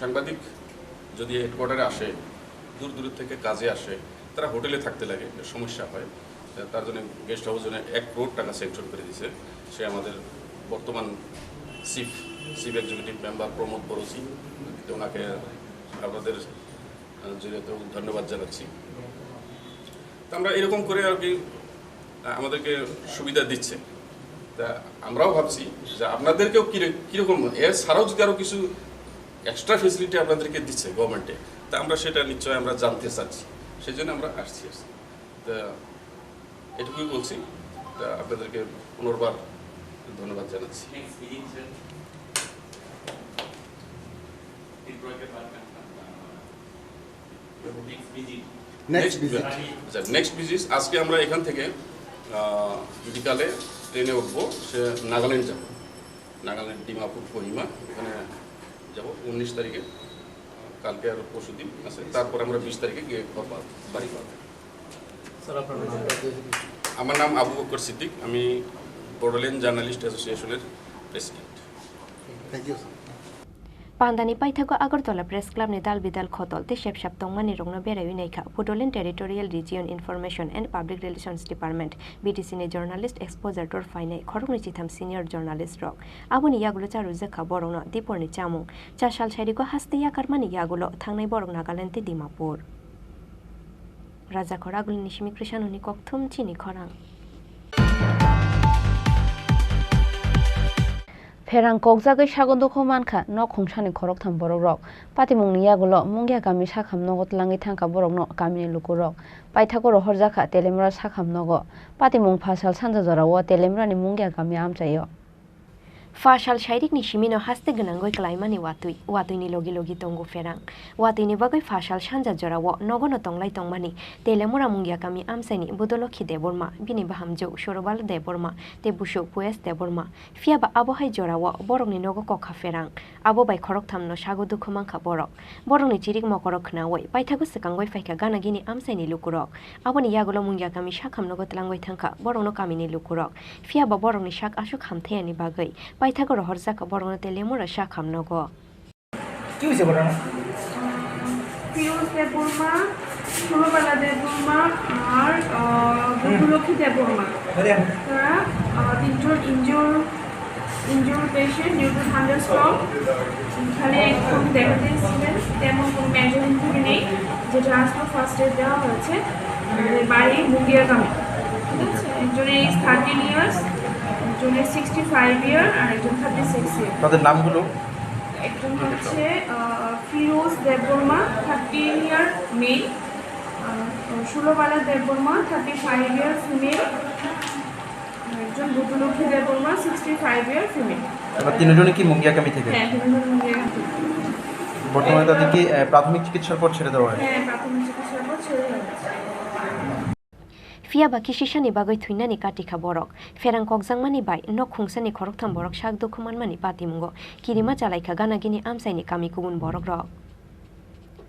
সাংবাদিক যদি হেডকোয়ার্টারে আসে, দূর দূর থেকে কাজে আসে, তারা হোটেলে থাকতে লাগে, সমস্যা হয়। তার জন্য গেস্ট হাউস জন্য 1 crore টাকা স্যাংশন করে দিয়েছে। সে আমাদের বর্তমান চিফ এক্সিকিউটিভ মেম্বার প্রমোদ বড়সি, ওনাকে আপনাদের যেহেতু ধন্যবাদ জানাচ্ছি। তো আমরা এরকম করে আর কি আমাদেরকে সুবিধা দিচ্ছে। তা আমরাও ভাবছি যে আপনাদেরকেও কীরকম এর ছাড়াও যদি আরও কিছু এক্সট্রা ফেসিলিটি আপনাদেরকে দিচ্ছে গভর্নমেন্টে, তা আমরা সেটা নিশ্চয়ই আমরা জানতে চাচ্ছি, সেই জন্য আমরা আসছি। তা এটুকুই বলছি, তা আপনাদেরকে পুনর্বার ধন্যবাদ জানাচ্ছি। নেক্সট ভিজিট আজকে আমরা এখান থেকে বিকালে ট্রেনে উঠবো, সে নাগাল্যান্ড যাব, নাগাল্যান্ড ডিমাপুর কোহিমা, এখানে যাব 19 তারিখে, কালকে আর পরশু দিন আছে। তারপর আমরা 20 তারিখে গিয়ে বাড়ি পাবো। আমার নাম আবু বকর সিদ্দিক, আমি বড়োল্যান্ড জার্নালিস্ট অ্যাসোসিয়েশনের president. Thank you. Pandani Paithago Agartala Press Club ni dal bidal khotol te shep shap tongmani rongna berai naikha Bodoland Territorial Region Information and Public Relations Department BTC ni journalist exposure tor fainai khorongni chitham senior journalist rok aboni yagulo charu jakha borongno diporni chamung chashal shairigo haste yakarmani yagulo thangnai borong Nagaland te Dimapur Raja Khoragul Nishimi Krishanuni Kokthum Chini Khorang Ferang kokjagoi sagondokho mankha no khongshani khorok tham borok rok patimungni yagulo mungya gami sakham nogo tlangi thangka borok no kamini lukurok paithakoro horjakha telemra sakham nogo patimung phasal sanja jorao telemrani mungya gami amchayo Fashal Shairik ni Shimino haste ganangoi klaimani watui ni logi logi tongo ferang watui ni bagoi fashal shanja jorawo nogono tonglai tongmani telemura mungya kami amsaini budolokhi deborma bini bahamjo shorobal deborma te busho pues deborma fia ba abohai jorawo borong ni nogo kokha ferang abo bai khorok thamno sago dukhu mangkha borong ni chirik mokorok knawoi paithago sikangoi faika gana gini amsaini lukurok aboni yagulo mungya kami shakham nogo tlangoi thangkha borong no kamini lukurok fia ba borong ni shak asuk hamtheani bagoi Paithagoro horjaka borongno telemura shakham nogo কি হইছে বড়না ফিরোজ দেববর্মা ষোলবালা দেববর্মা আর বুলক্ষী দেববর্মা তারা তিনজন injure patient due to thunderstorm এখানে এখন দেখাতে এসেছিলেন তেমন কোনো মেজর ইনজুরি নেই যেটা আজকে ফার্স্ট এড দেওয়া হয়েছে বাড়ি মুগিয়াগামে ঠিক আছে একজনের এজ 13 ইয়ার্স একজনের 65 ইয়ার আর একজন 36 ইয়ার তাদের নামগুলো একজন হচ্ছে ফিরোজ দেববর্মা 13 ইয়ার মেল ষোলবালা দেববর্মা 35 ইয়ার ফিমেল একজন বুলক্ষী দেববর্মা 65 ইয়ার ফিমেল এবার তিনজনই কি মুঙ্গিয়াকামি থেকে হ্যাঁ তিনজন মুঙ্গিয়াকামি বর্তমানে তাদের কি প্রাথমিক চিকিৎসার পর ছেড়ে দেওয়া হয় হ্যাঁ প্রাথমিক চিকিৎসার পর ছেড়ে দেওয়া হয় Fiaba kisisani bagoi thuinani katika borok. Ferang kokjangmani bai nok khungsani khoroktham borok sak dokumanmani patimungo. Kirima chalaika ganagini amsaini kami kubun borok rok.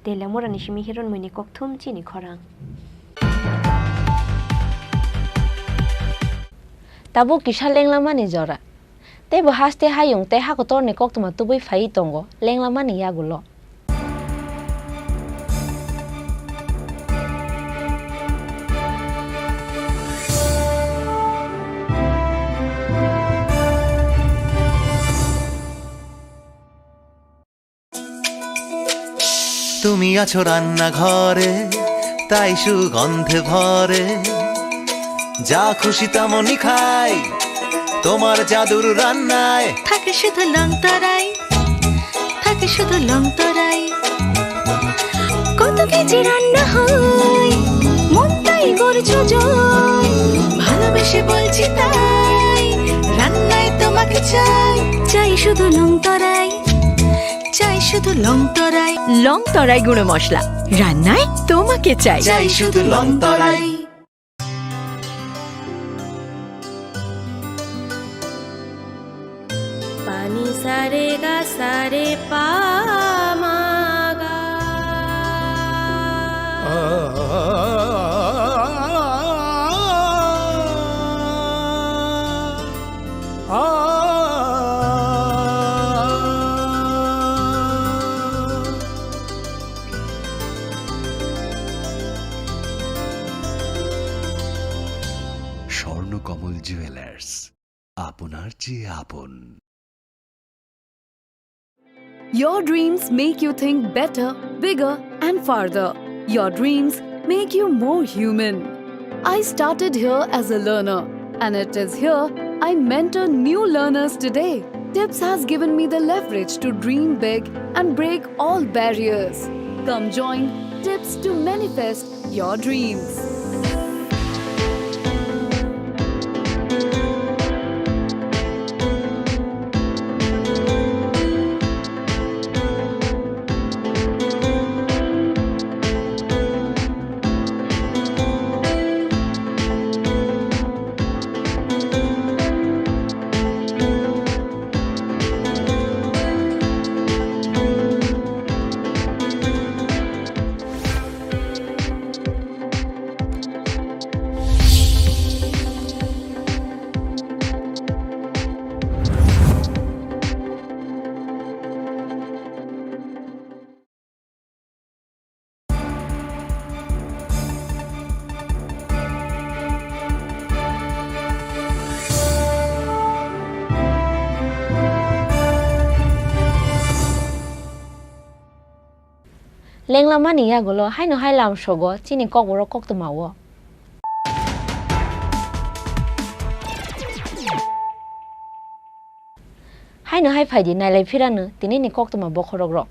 Telamorani shimi hiron muni kokthum Chini Khorang. Tabu kisha lenglamani jora. Tebo haste hayung te hakotor ni koktuma tubui fai tongo lenglamani yagulo. তুমি আছো রান্না ঘরে তাই সুগন্ধে ভরে যা খুশি তেমনই খাই তোমার জাদুর রান্নায় থাকে শুধু লংতরাই থাকে শুধু লংতরাই কত কেজি রান্না হয় মনটাই করছো জয় ভালোবেসে বলছি তাই রান্নায় তোমাকে চাই চাই শুধু লংতরাই চাই শুধু লংতরাই লংতরাই গুঁড়ো মশলা রান্নায় তোমাকে চাই চাই শুধু লংতরাই পানি সারে গা সারে পা মাগা স্বর্ণকমল জুয়েলার্স আপনার চেয়ে আপন Your dreams make you think better, bigger and farther. Your dreams make you more human. I started here as a learner and it is here I mentor new learners today. TIPS has given me the leverage to dream big and break all barriers. Come join TIPS to manifest your dreams. Lenglamani yagulo haino hailam shogo Chini Kokborok koktumawo. Haino hai phaidi nailai phiranu tinini koktuma bokhorogro.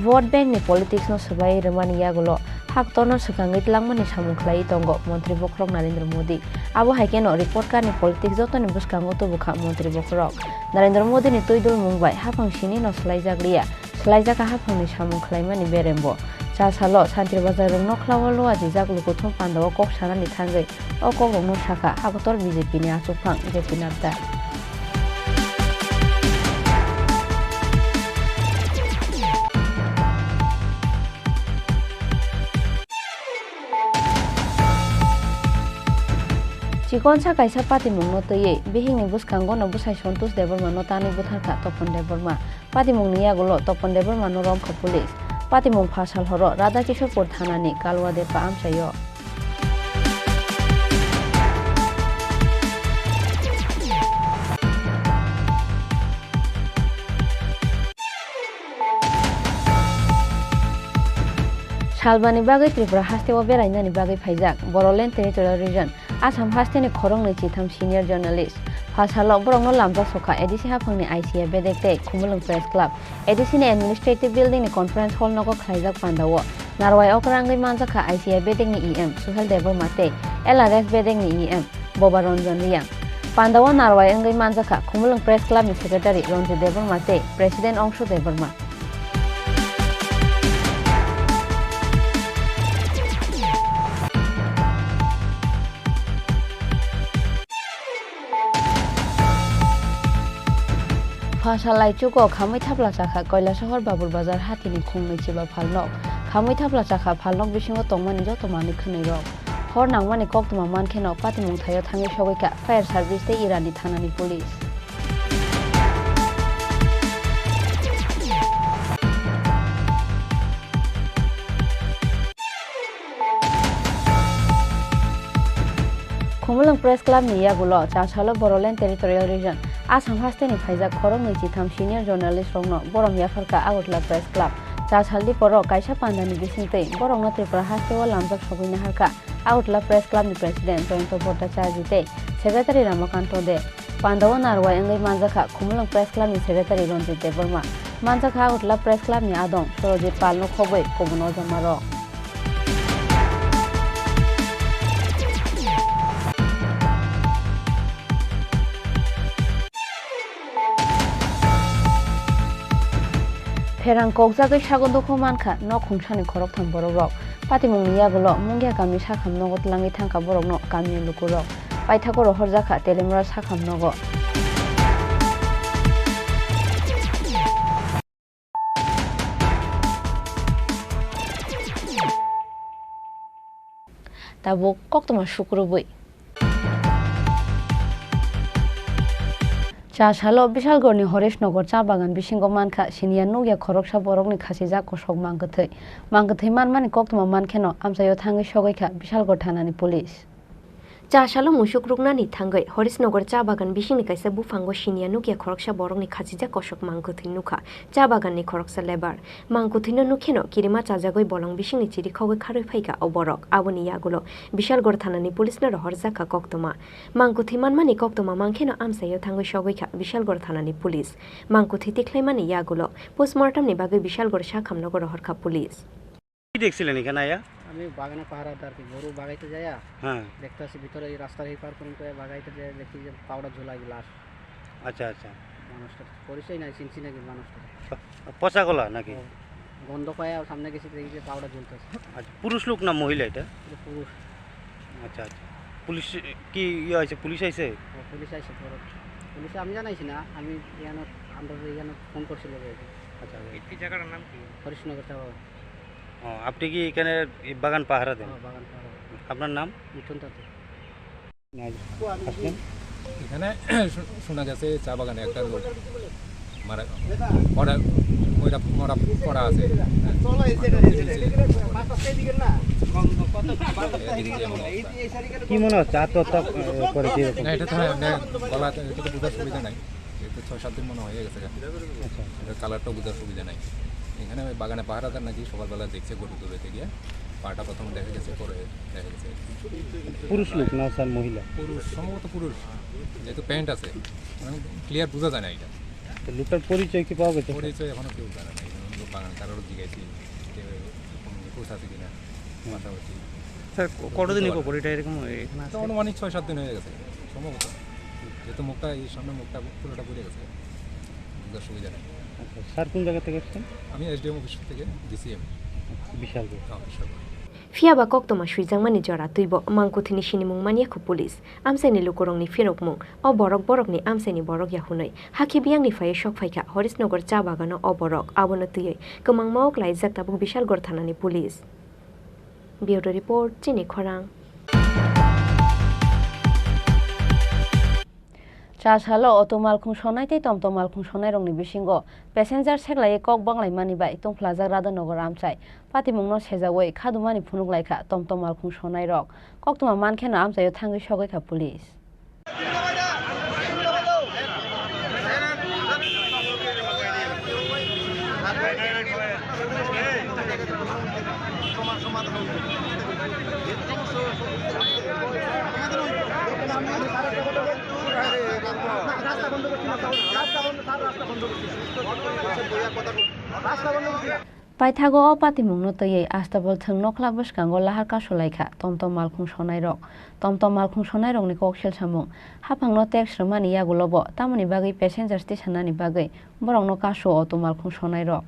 Vote bank ni politics no sabai remani yagulo haktorno sakangit langmani samukhlai tongo Montri Bokrok Narendra Modi. Abo haikeno report ka ni politics joto ni buskango to bukha Montri Bokrok. Narendra Modi ni toidol Mumbai hapang sini no slaijaglia. Slaijaka hapang ni samukhlai mani berembo. Cha salo Santri Bazar no klawalo ajijak lukuthum pandawo kok sana ni thangai. O kok no saka haktor BJP ni achupang JP Nadda. Chikonsa kaisa pati mungno toye bihing ni buskango no busai sontus deborma no tani butharka topon deborma pati mungni yagulo topon deborma no romkha police pati mung phasal horo Radha Kishorpur thana ni kalwa depa amchayo Salbani bagai Tripura hastewa berainani bagai phaijak Boroland Territorial Region Assam hasteni khorong ni chitham senior journalist Phasalo borong no lamja sokha edisi hapangni ICA bedekte Khumulung Press Club edisi ni administrative building ni conference hall nogo khlaijak pandawo Narwai okrangai manjaka ICA bedekni EM Suhel Debor Mate LRS bedekni EM Boba Ranjan Riang Pandawo Narwai angai manjaka Khumulung Press Club ni secretary Ranjit Debor Mate president Ongsho Deborma ফাশালাই চুকো খামৈ থাপলা চাখা কয়লা শহর বাবুর বাজার হাতিনি খুংनै Chiba ফালনক খামৈ থাপলা চাখা ফালনক bisingo tongmani joto manui khwnui rok hor nangmani koktoma mankheno patimung thaio thangai sogoika fire service tei irani thanani police Khumulang Press Club ni yagulo Chachalo Boroland Territorial Region Assam hasteni phaijak khorong nei chitham senior journalist rokno borom yafarka Agotla Press Club Chachaldi poro kaisa pandani bisingtei borongno Tripura hasteo lamjak sogoina harka Agotla Press Club ni president Joyonto Bhattacharya tei secretary Ramakanto de Pandawa narwa engai manjaka Khumulang Press Club ni secretary Ronjit Deborma manjaka Agotla Press Club ni adong Sorojit Palno khoboi kobuno jamaro Perang kokjagai sagondokhौ mankha no khungsani khorok thang borok rok patimung ni yagulo mungya kami sakham nogo tlangi thangka borok no kami lukurok paithakoro horjaka telemra sakham nogo tabo koktoma sukrubui Chachalo Bishalgorni Horeshnogor cha bagan bisingo mankha senior nugya khoroksa borokni khasijak kosok mangkathai manmani koktoma mankheno amsayo thangai sogaikha Bishalgor thanani police Chachalo musukruknani thangai Horeshnogor cha bagan bisingni kaisa bufango senior nugya khoroksa borokni khasijak kosok mangkathai nukha cha baganni khoroksa lebar mangkathai no nukheno kirima chajagoi bolong bisingni chiri khogoi kharoi phaika oborok aboni yagulo Bishalgor thanani police na horjaka koktoma mangkathai manmani koktoma mankheno amsayo thangai sogaikha Bishalgor thanani police mangkathai tikhlaimani yagulo postmortem ni bagai Bishalgor sakhamnogor horka police কি দেখছিলেন এখানে আয়া আমি বাগানে পাহারাদার কি গরু বাগাইতে যাইয়া হ্যাঁ দেখতে আসি ভিতরে এই রাস্তার এই পার পর্যন্ত বাগাইতে যায় দেখি যে পাউডার ঝোলা গ্লাস আচ্ছা আচ্ছা মানুষটা পরিচয় নাই চিনছি নাকি মানুষটা পচা গলা নাকি গন্ধ পায় সামনে গেছি দেখি যে পাউডার ঝুলতেছে আচ্ছা পুরুষ লোক না মহিলা এটা পুরুষ আচ্ছা আচ্ছা পুলিশ কি ইয়ে হয়েছে পুলিশ আইছে পুলিশ আইছে পুলিশে আমি জানাইছি না আমি আমরা এখানে ফোন করছিল আচ্ছা এই জায়গাটার নাম কি হরিশনগর চা বাগান আপনি কি এখানে বাগান পাহারা দেন বাগান পাহারা আপনার নাম মিঠুন তাতে এখানে শোনা গেছে চা বাগানে একটা লোক মারা পড়া আছে কি মনে হচ্ছে আত্মহত্যা করেছে না এটা তো গলা এটা তো বোঝার সুবিধা নাই এটা 6-7 দিন মনে হয়ে গেছে এটা কালারটাও বোঝার সুবিধা নাই এখানে বাগানে পাহারাদার নাকি সকালবেলা দেখছে গরু তুলেতে গিয়ে পাটা প্রথম দেখা গেছে পরে দেখা গেছে পুরুষ লোক না স্যার মহিলা পুরুষ সম্ভবত পুরুষ যেহেতু প্যান্ট আছে মানে ক্লিয়ার বোঝা যায় না এটা লোকটার পরিচয় কি পাওয়া গেছে পরিচয় এখনো কেউ জানে না বাগান কারোর জিজ্ঞাসি কোচ আছে কিনা পাশাপাশি স্যার কতদিন এটা এরকম অনুমানিক 6-7 দিন হয়ে গেছে সম্ভবত যেহেতু মুখটা এই সামনে মুখটা পুরোটা পড়ে গেছে বোঝার সুবিধা নেই স্যার কোন জায়গা থেকে এসেছেন আমি এসডিএম অফিস থেকে DCM Bishalgarh Fiaba koktoma suijangmani jora tuibo mangkuthini sinimung maniakhu police amsaini lukorongni firokmung o borokni amsaini borok yahunai hakibiangni faye sokphaika Horeshnogor cha bagano o borok abono tuyei kemangmaok laijak tabuk Bishalgor thanani police Bureau report Chini Khorang Chachalo otomalkhung sonai tei tomtomalkhung sonai rongni bisingo passenger seglai kok banglai mani bai tongplajak Radhanogor amchai patimungno sejawoi khadumani phunuklaikha tomtomalkhung sonai rok koktoma mankheno amchaio thangai sogaikha police Paithago o patimungno tei astabol thungno khlabos kango lahar kasolaikha tomtom malkhung sonai rok ni koksel samung hapangno tax romani yagulobo tamoni bagai passenger station nani bagai borokno kaso auto malkhung sonai rok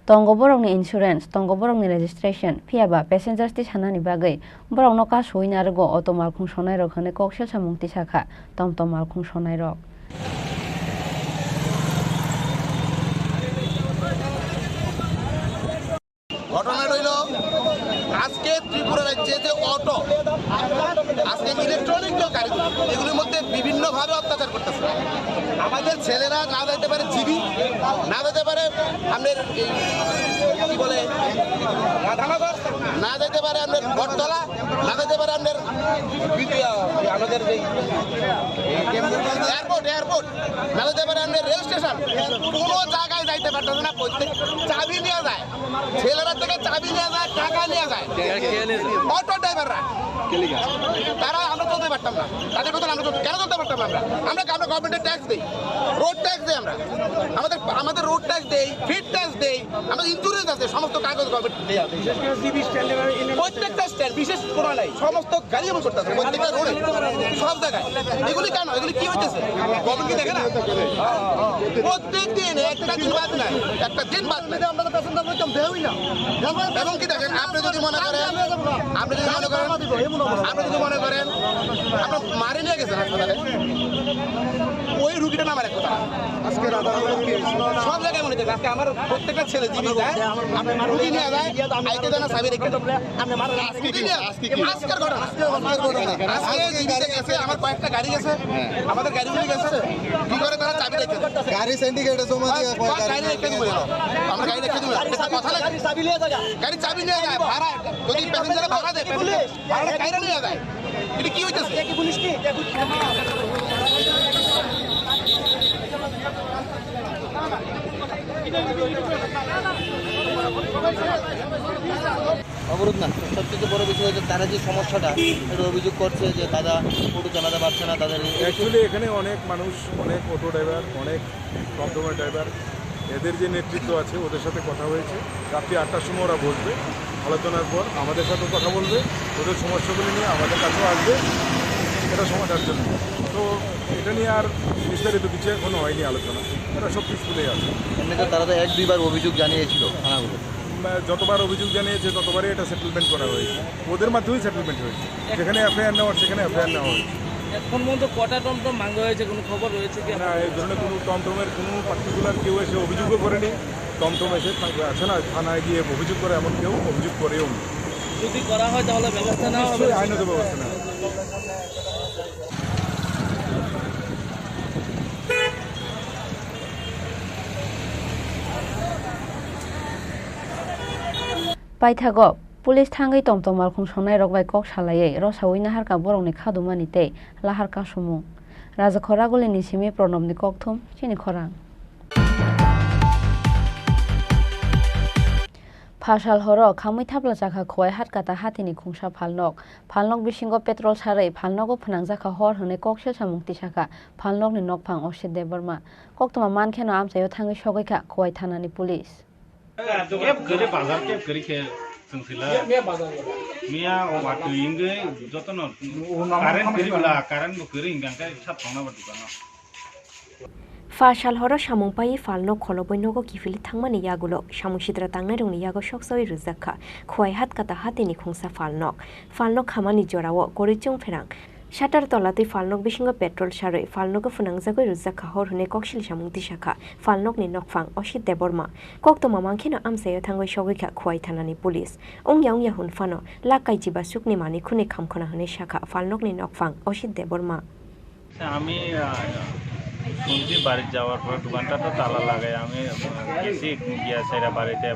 tongo borokni insurance tongo borokni registration phiaba passenger station nani bagai borokno kaso inargo auto malkhung sonai rok hane koksel samung tisakha tomtom malkhung sonai rok Tripura রাজ্যে যে auto আজকে electronic যে গাড়িগুলো এগুলির মধ্যে বিভিন্নভাবে অত্যাচার করতেছে। আমাদের ছেলেরা না যেতে পারে জিবি, না যেতে পারে আপনার কি বলে রাধানগর, না যেতে পারে আপনার বটতলা, না যেতে পারে আপনার আমাদের এয়ারপোর্ট, না যেতে পারে আপনার রেল স্টেশন। কোনো জায়গায় যাইতে পারতেছে না। প্রত্যেক চাবি নিয়ে যায়, ছেলেরা থেকে চাবি নিয়ে যায়, টাকা নিয়ে যায় অটো ড্রাইভাররা। তারা আমরা চলতে পারতাম না, তাদের কথা আমরা কেন চলতে পারতাম না? আমরা গভর্নমেন্টের ট্যাক্স দিই, রোড ট্যাক্স দিই, আমরা আমাদের রোড ট্যাক্স দেই, ফিড ট্যাক্স দেই, আমাদের ইন্স্যুরেন্স আছে, সমস্ত কাগজ গভর্নমেন্ট দেওয়া। প্রত্যেকটা স্ট্যান্ড বিশেষ কোনো নাই, সমস্ত গাড়ি এমন করতেছে প্রত্যেকটা রোডে সব জায়গায়। এগুলি কেন? এগুলি কি হইতেছে? গভর্নমেন্ট কি দেখে না? প্রত্যেক দিন একটা দিন বাদ নাই, একটা দিন বাদ নাই। আমরা তো প্যাসেঞ্জার বলতাম দেওই না। এবং কি দেখেন, আপনি যদি মনে করেন আপনার মারে নিয়ে গেছেন হাসপাতালে, ওই রুগীটা নামার এক কথা আজকে সব জায়গায় মনে দেখেন। আজকে আমার প্রত্যেকটা ছেলে জিবি যায়, আপনার রুগী নিয়ে যায়, আইতে দেয় না সাবির রেখে আজকের ঘটনা। আজকে জিবিতে গেছে, আমার কয়েকটা গাড়ি গেছে, আমাদের গাড়িগুলি গেছে, কি করে তারা চাবি রেখে গাড়ি সিন্ডিকেটে জমা দিয়ে গাড়ি রেখে দিব, আমরা গাড়ি রেখে দিব, কথা লাগে গাড়ি চাবি নিয়ে যায়। ভাড়া যদি প্যাসেঞ্জারে ভাড়া দেয়, ভাড়া গাড়ি নিয়ে যায়। এটা কি হইতেছে? পুলিশ কি অবরোধ না, সবথেকে বড় বিষয় হচ্ছে তারা যে সমস্যাটা এটা অভিযোগ করছে যে দাদা টোটো চালাতে পারছে না। তাদের অ্যাকচুয়ালি এখানে অনেক মানুষ, অনেক অটো ড্রাইভার, অনেক টমটম ড্রাইভার, এদের যে নেতৃত্ব আছে ওদের সাথে কথা হয়েছে। রাত্রি 8টার সময় ওরা বসবে, আলোচনার পর আমাদের সাথেও কথা বলবে, ওদের সমস্যাগুলি নিয়ে আমাদের কাছেও আসবে এটা সমাধানের জন্য। তো এটা নিয়ে আর বিস্তারিত কিছু এখনো হয়নি আলোচনা, এরা সব পিসফুলেই আছে। এমনিতে তারা তো 1-2বার অভিযোগ জানিয়েছিল থানাগুলো, যতবার অভিযোগ জানিয়েছে ততবারই এটা সেটেলমেন্ট করা হয়েছে, ওদের মাধ্যমেই সেটেলমেন্ট হয়েছে। যেখানে এফআইআর নেওয়ার সেখানে এফআইআর নেওয়া হয়েছে। এখন পর্যন্ত কটা টমটম ভাঙা হয়েছে, কোনো খবর রয়েছে কি? না, এই ধরনের কোনো টমটমের কোনো পার্টিকুলার কেউ এসে অভিযোগও করেনি। টমটম এসে আছে না থানায় গিয়ে অভিযোগ করে, এমন কেউ অভিযোগ করেও নি। যদি করা হয় তাহলে ব্যবস্থা নেওয়া হবে, আইনত ব্যবস্থা নেওয়া হবে। Paithago Police thangai tomtom malkhung sonai rok bai kok salai rosawi nahar ka borok ni khadumani te lahar ka sumu Raja Khoraguli ni simi pronom ni kokthum Chini Khorang Phasal horo khamui thapla chakha khoi hat kata hatini khungsa phalnok bisingo petrol sarai phalnogo phanangjaka hor hone koksel samungti saka phalnok ni nokphang osid deborma koktoma mankheno amchayo thangai sogaika khoi thanani police Kep kere bazar kep kere ke sengsila Mia waktu ingge jotono karen kere bela karen bo kere ingkang kai sat thongna badukano Phasal horo samungpai phalno kholoboinogo kifili thangmani yagulo samusidra tangnai rongni yago soksoi rujaka khoi hat kata hatini khungsa phalnok khamani jorao korichung pherang Shatar tolatui phalnok bisingo petrol saroi phalnogo phunangjagoi rujaka hor hone koksil samungti shaka phalnok ni nokphang osit deborma koktoma mangkhino amsayo thangoi sogoika khwai thanani police ongya hunfano lakai jiba sukni mani khuni khamkhona hone shaka phalnok ni nokphang osit deborma আমি শুনছি বাড়ি যাওয়ার পর দোকানটা তো তালা লাগাই আমি গেছি গিয়া সেরা বাড়িতে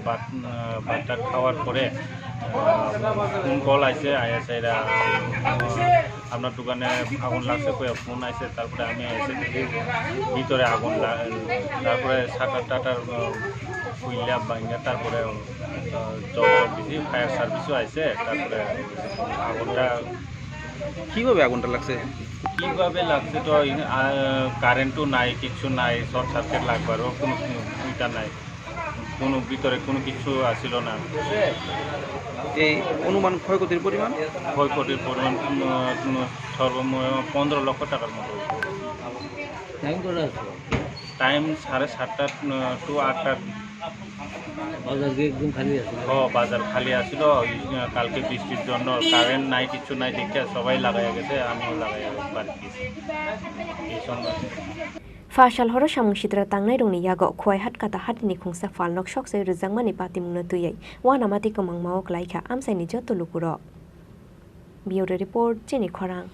ভাতটা খাওয়ার পরে ফোন কল আইছে আয়া সেরা আপনার দোকানে আগুন লাগছে কয়ে ফোন আইছে তারপরে আমি এসে দেখি ভিতরে আগুন তারপরে শাটার টাটার খুইলা ভাঙা তারপরে জল দিছি ফায়ার সার্ভিসও আইছে তারপরে আগুনটা কিভাবে আগুনটা লাগছে কিভাবে লাগছে তো কারেন্টও নাই কিছু নাই শর্ট সার্কিট লাগবারও কোনো সুবিধা নাই কোনো ভিতরে কোনো কিছু আসিল না এই অনুমান ক্ষয়ক্ষতির পরিমাণ সর্বমোট 15 লক্ষ টাকার মতো টাইম 7:30 টু 8টা বাজার খালি আছিল কালকে বৃষ্টির জন্য কারেন্ট নাই কিছু নাই দেখে সবাই লাগাইয়া গেছে আমিও লাগাইয়া বাড়ি গেছি এই সময় Fashal horo samung sidra tangnai rongni yago khwai hat kata hatini khungsa fal nok shok sai rujangmani pati mungna tuyai wana mati komang maok laika amsai ni joto lukuro. Bureau report Chini Khorang.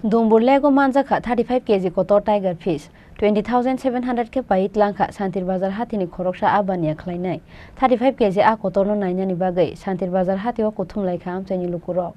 Dumbur Lego Manjaka 35 kg kotor tiger fish 20,700 ke pait langka Santir Bazar hatini khoroksha abania khlainai 35 kg a kotor no nainani bagai Santir Bazar hatio kuthum laika amchaini lukuro.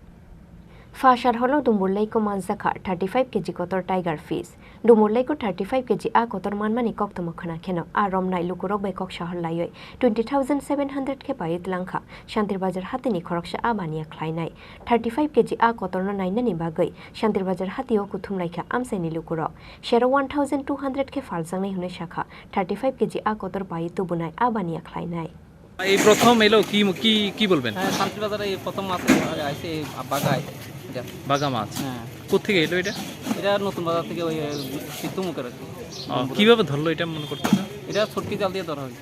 Fashar holo Dumburlai ko manjaka 35 kg kotor tiger fish. Dumburlai ko 35 kg a kotor manmani koktomo khana kheno a romnai lukurok bai kok shahar layoi 20,700 ke pait langka Santir Bazar hatini khoroksha abania khlainai 35 kg a kotor no nainani bagai Santir Bazar hatio kuthum laika amsaini lukurok shero 1,200 ke faljangnai hune shakha 35 kg a kotor pai tubunai abania khlainai. এই প্রথম এলো কি কি কি বলবেন? শান্তির বাজারে এই প্রথম মাছ আইছে বাগায় বাগা মাছ। কোত্থেকে এলো এটা? এটা নতুন বাজার থেকে ওই সিদ্ধমুখের আর কি। কিভাবে ধরলো এটা মনে করতেছেন? এটা ছটকি জাল দিয়ে ধরা হয়।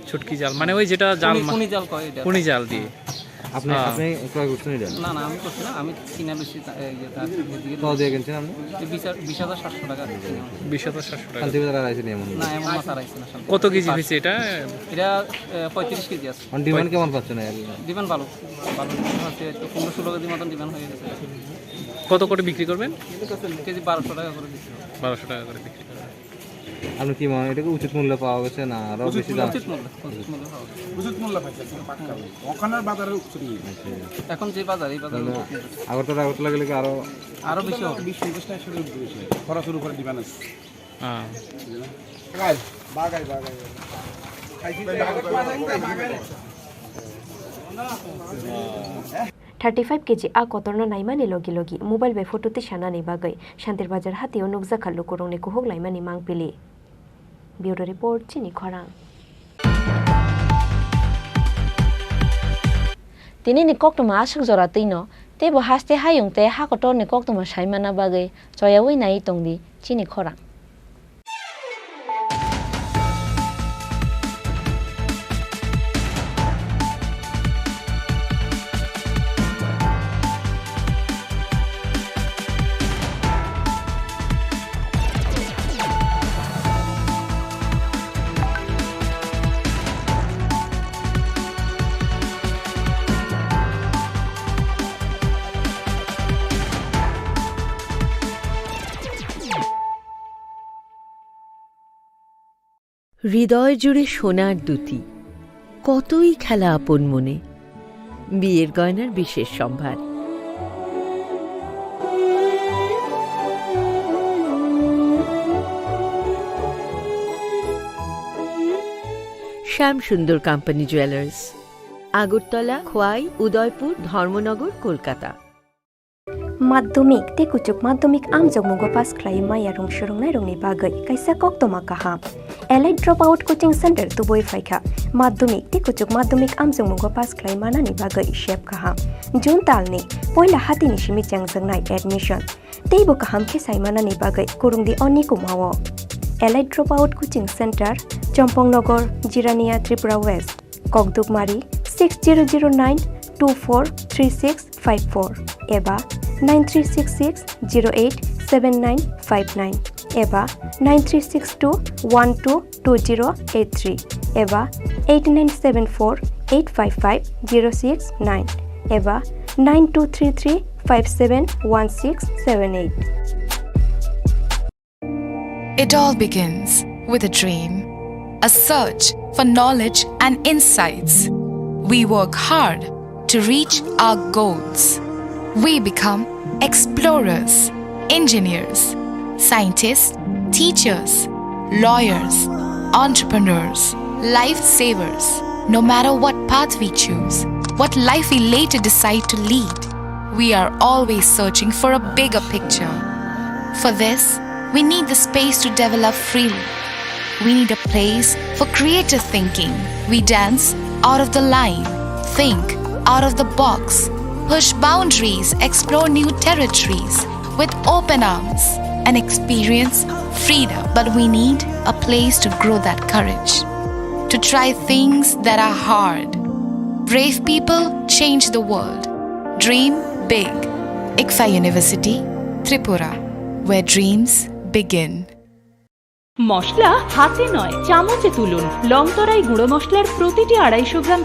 ছটকি জাল মানে ওই যেটা জাল কোনি জাল কয় এটা। কোনি জাল দিয়ে। আপনি ক্রয় করছেন এটা? না না আমি করছি না, আমি কিনা বেশি কত দিয়ে কিনছেন আপনি? 20,700 টাকা। 20,700 টাকা। শান্তি বাজার আইছে এমন না এমন মাছ আর আইছে না। কত কেজি হয়েছে এটা? এটা 35 কেজি আছে। ডিমান্ড কেমন পাচ্ছেন? ডিমান্ড ভালো ভালো হচ্ছে, 15-16 কেজি মতন ডিমান্ড হয়ে গেছে। কত করে বিক্রি করবেন? কেজি 1200 টাকা করে বিক্রি। 1200 টাকা করে বিক্রি করবেন। আপনি কি মনে এটাকে উচিত মূল্য পাওয়া গেছে না আরো বেশি দাম? উচিত মূল্য পাইছে পাক্কা। ওখানের বাজারে এখন যে বাজার এই বাজারে আগরতলা গেলে কি আরো বেশি হবে। 20-50 টাকা শুরু বেশি খরচের উপরে ডিমান্ড আছে। হ্যাঁ বাগাই 35 kg a kotorno naimani logi logi mobile be photo te shanani bagai Santir Bazar hatio nukja khallu korongni kuhok laimani mangpili. Bureau report Chini Khorang. Tini ni koktoma asuk jora tino te bo haste hayung te ha kotor ni koktoma saimana bagai choyawi nai tongdi Chini Khorang. হৃদয় জুড়ে সোনার দুটি কতই খেলা আপন মনে বিয়ের গয়নার বিশেষ সম্ভার শ্যাম সুন্দর company jewellers Agartala Khowai Udaipur Dharmanagar Kolkata Maddomik te kuchuk maddomik amjok mugo pass khlai maya rong shorong rongni bagai kaisa koktoma kaha Allied Dropout Coaching Center tuboi phaikha maddomik te kuchuk maddomik amjok mugo pass khlai manani bagai shep kaha June talni poila hatini shimi changjangnai admission teibo kaham khe saimanani bagai kurungdi oni kumawo Allied Dropout Coaching Center Chompongnogar Jirania Tripura West Kokdukmari 6009 243654 eba 9366087959 eba 9362122083 eba 8974855069 eba 9233571678. It all begins with a dream, a search for knowledge and insights. We work hard to reach our goals. We become explorers, engineers, scientists, teachers, lawyers, entrepreneurs, lifesavers. No matter what path we choose, what life we later decide to lead, we are always searching for a bigger picture. For this, we need the space to develop freely. We need a place for creative thinking. We dance out of the line, think out of the box, push boundaries, explore new territories with open arms and experience freedom. But we need a place to grow that courage, to try things that are hard. Brave people change the world. Dream big. ICFA University, Tripura, where dreams begin. মশলা হাতে নয় চামচে তুলুন। লংতরাই গুঁড়ো মশলার প্রতিটি 250 গ্রাম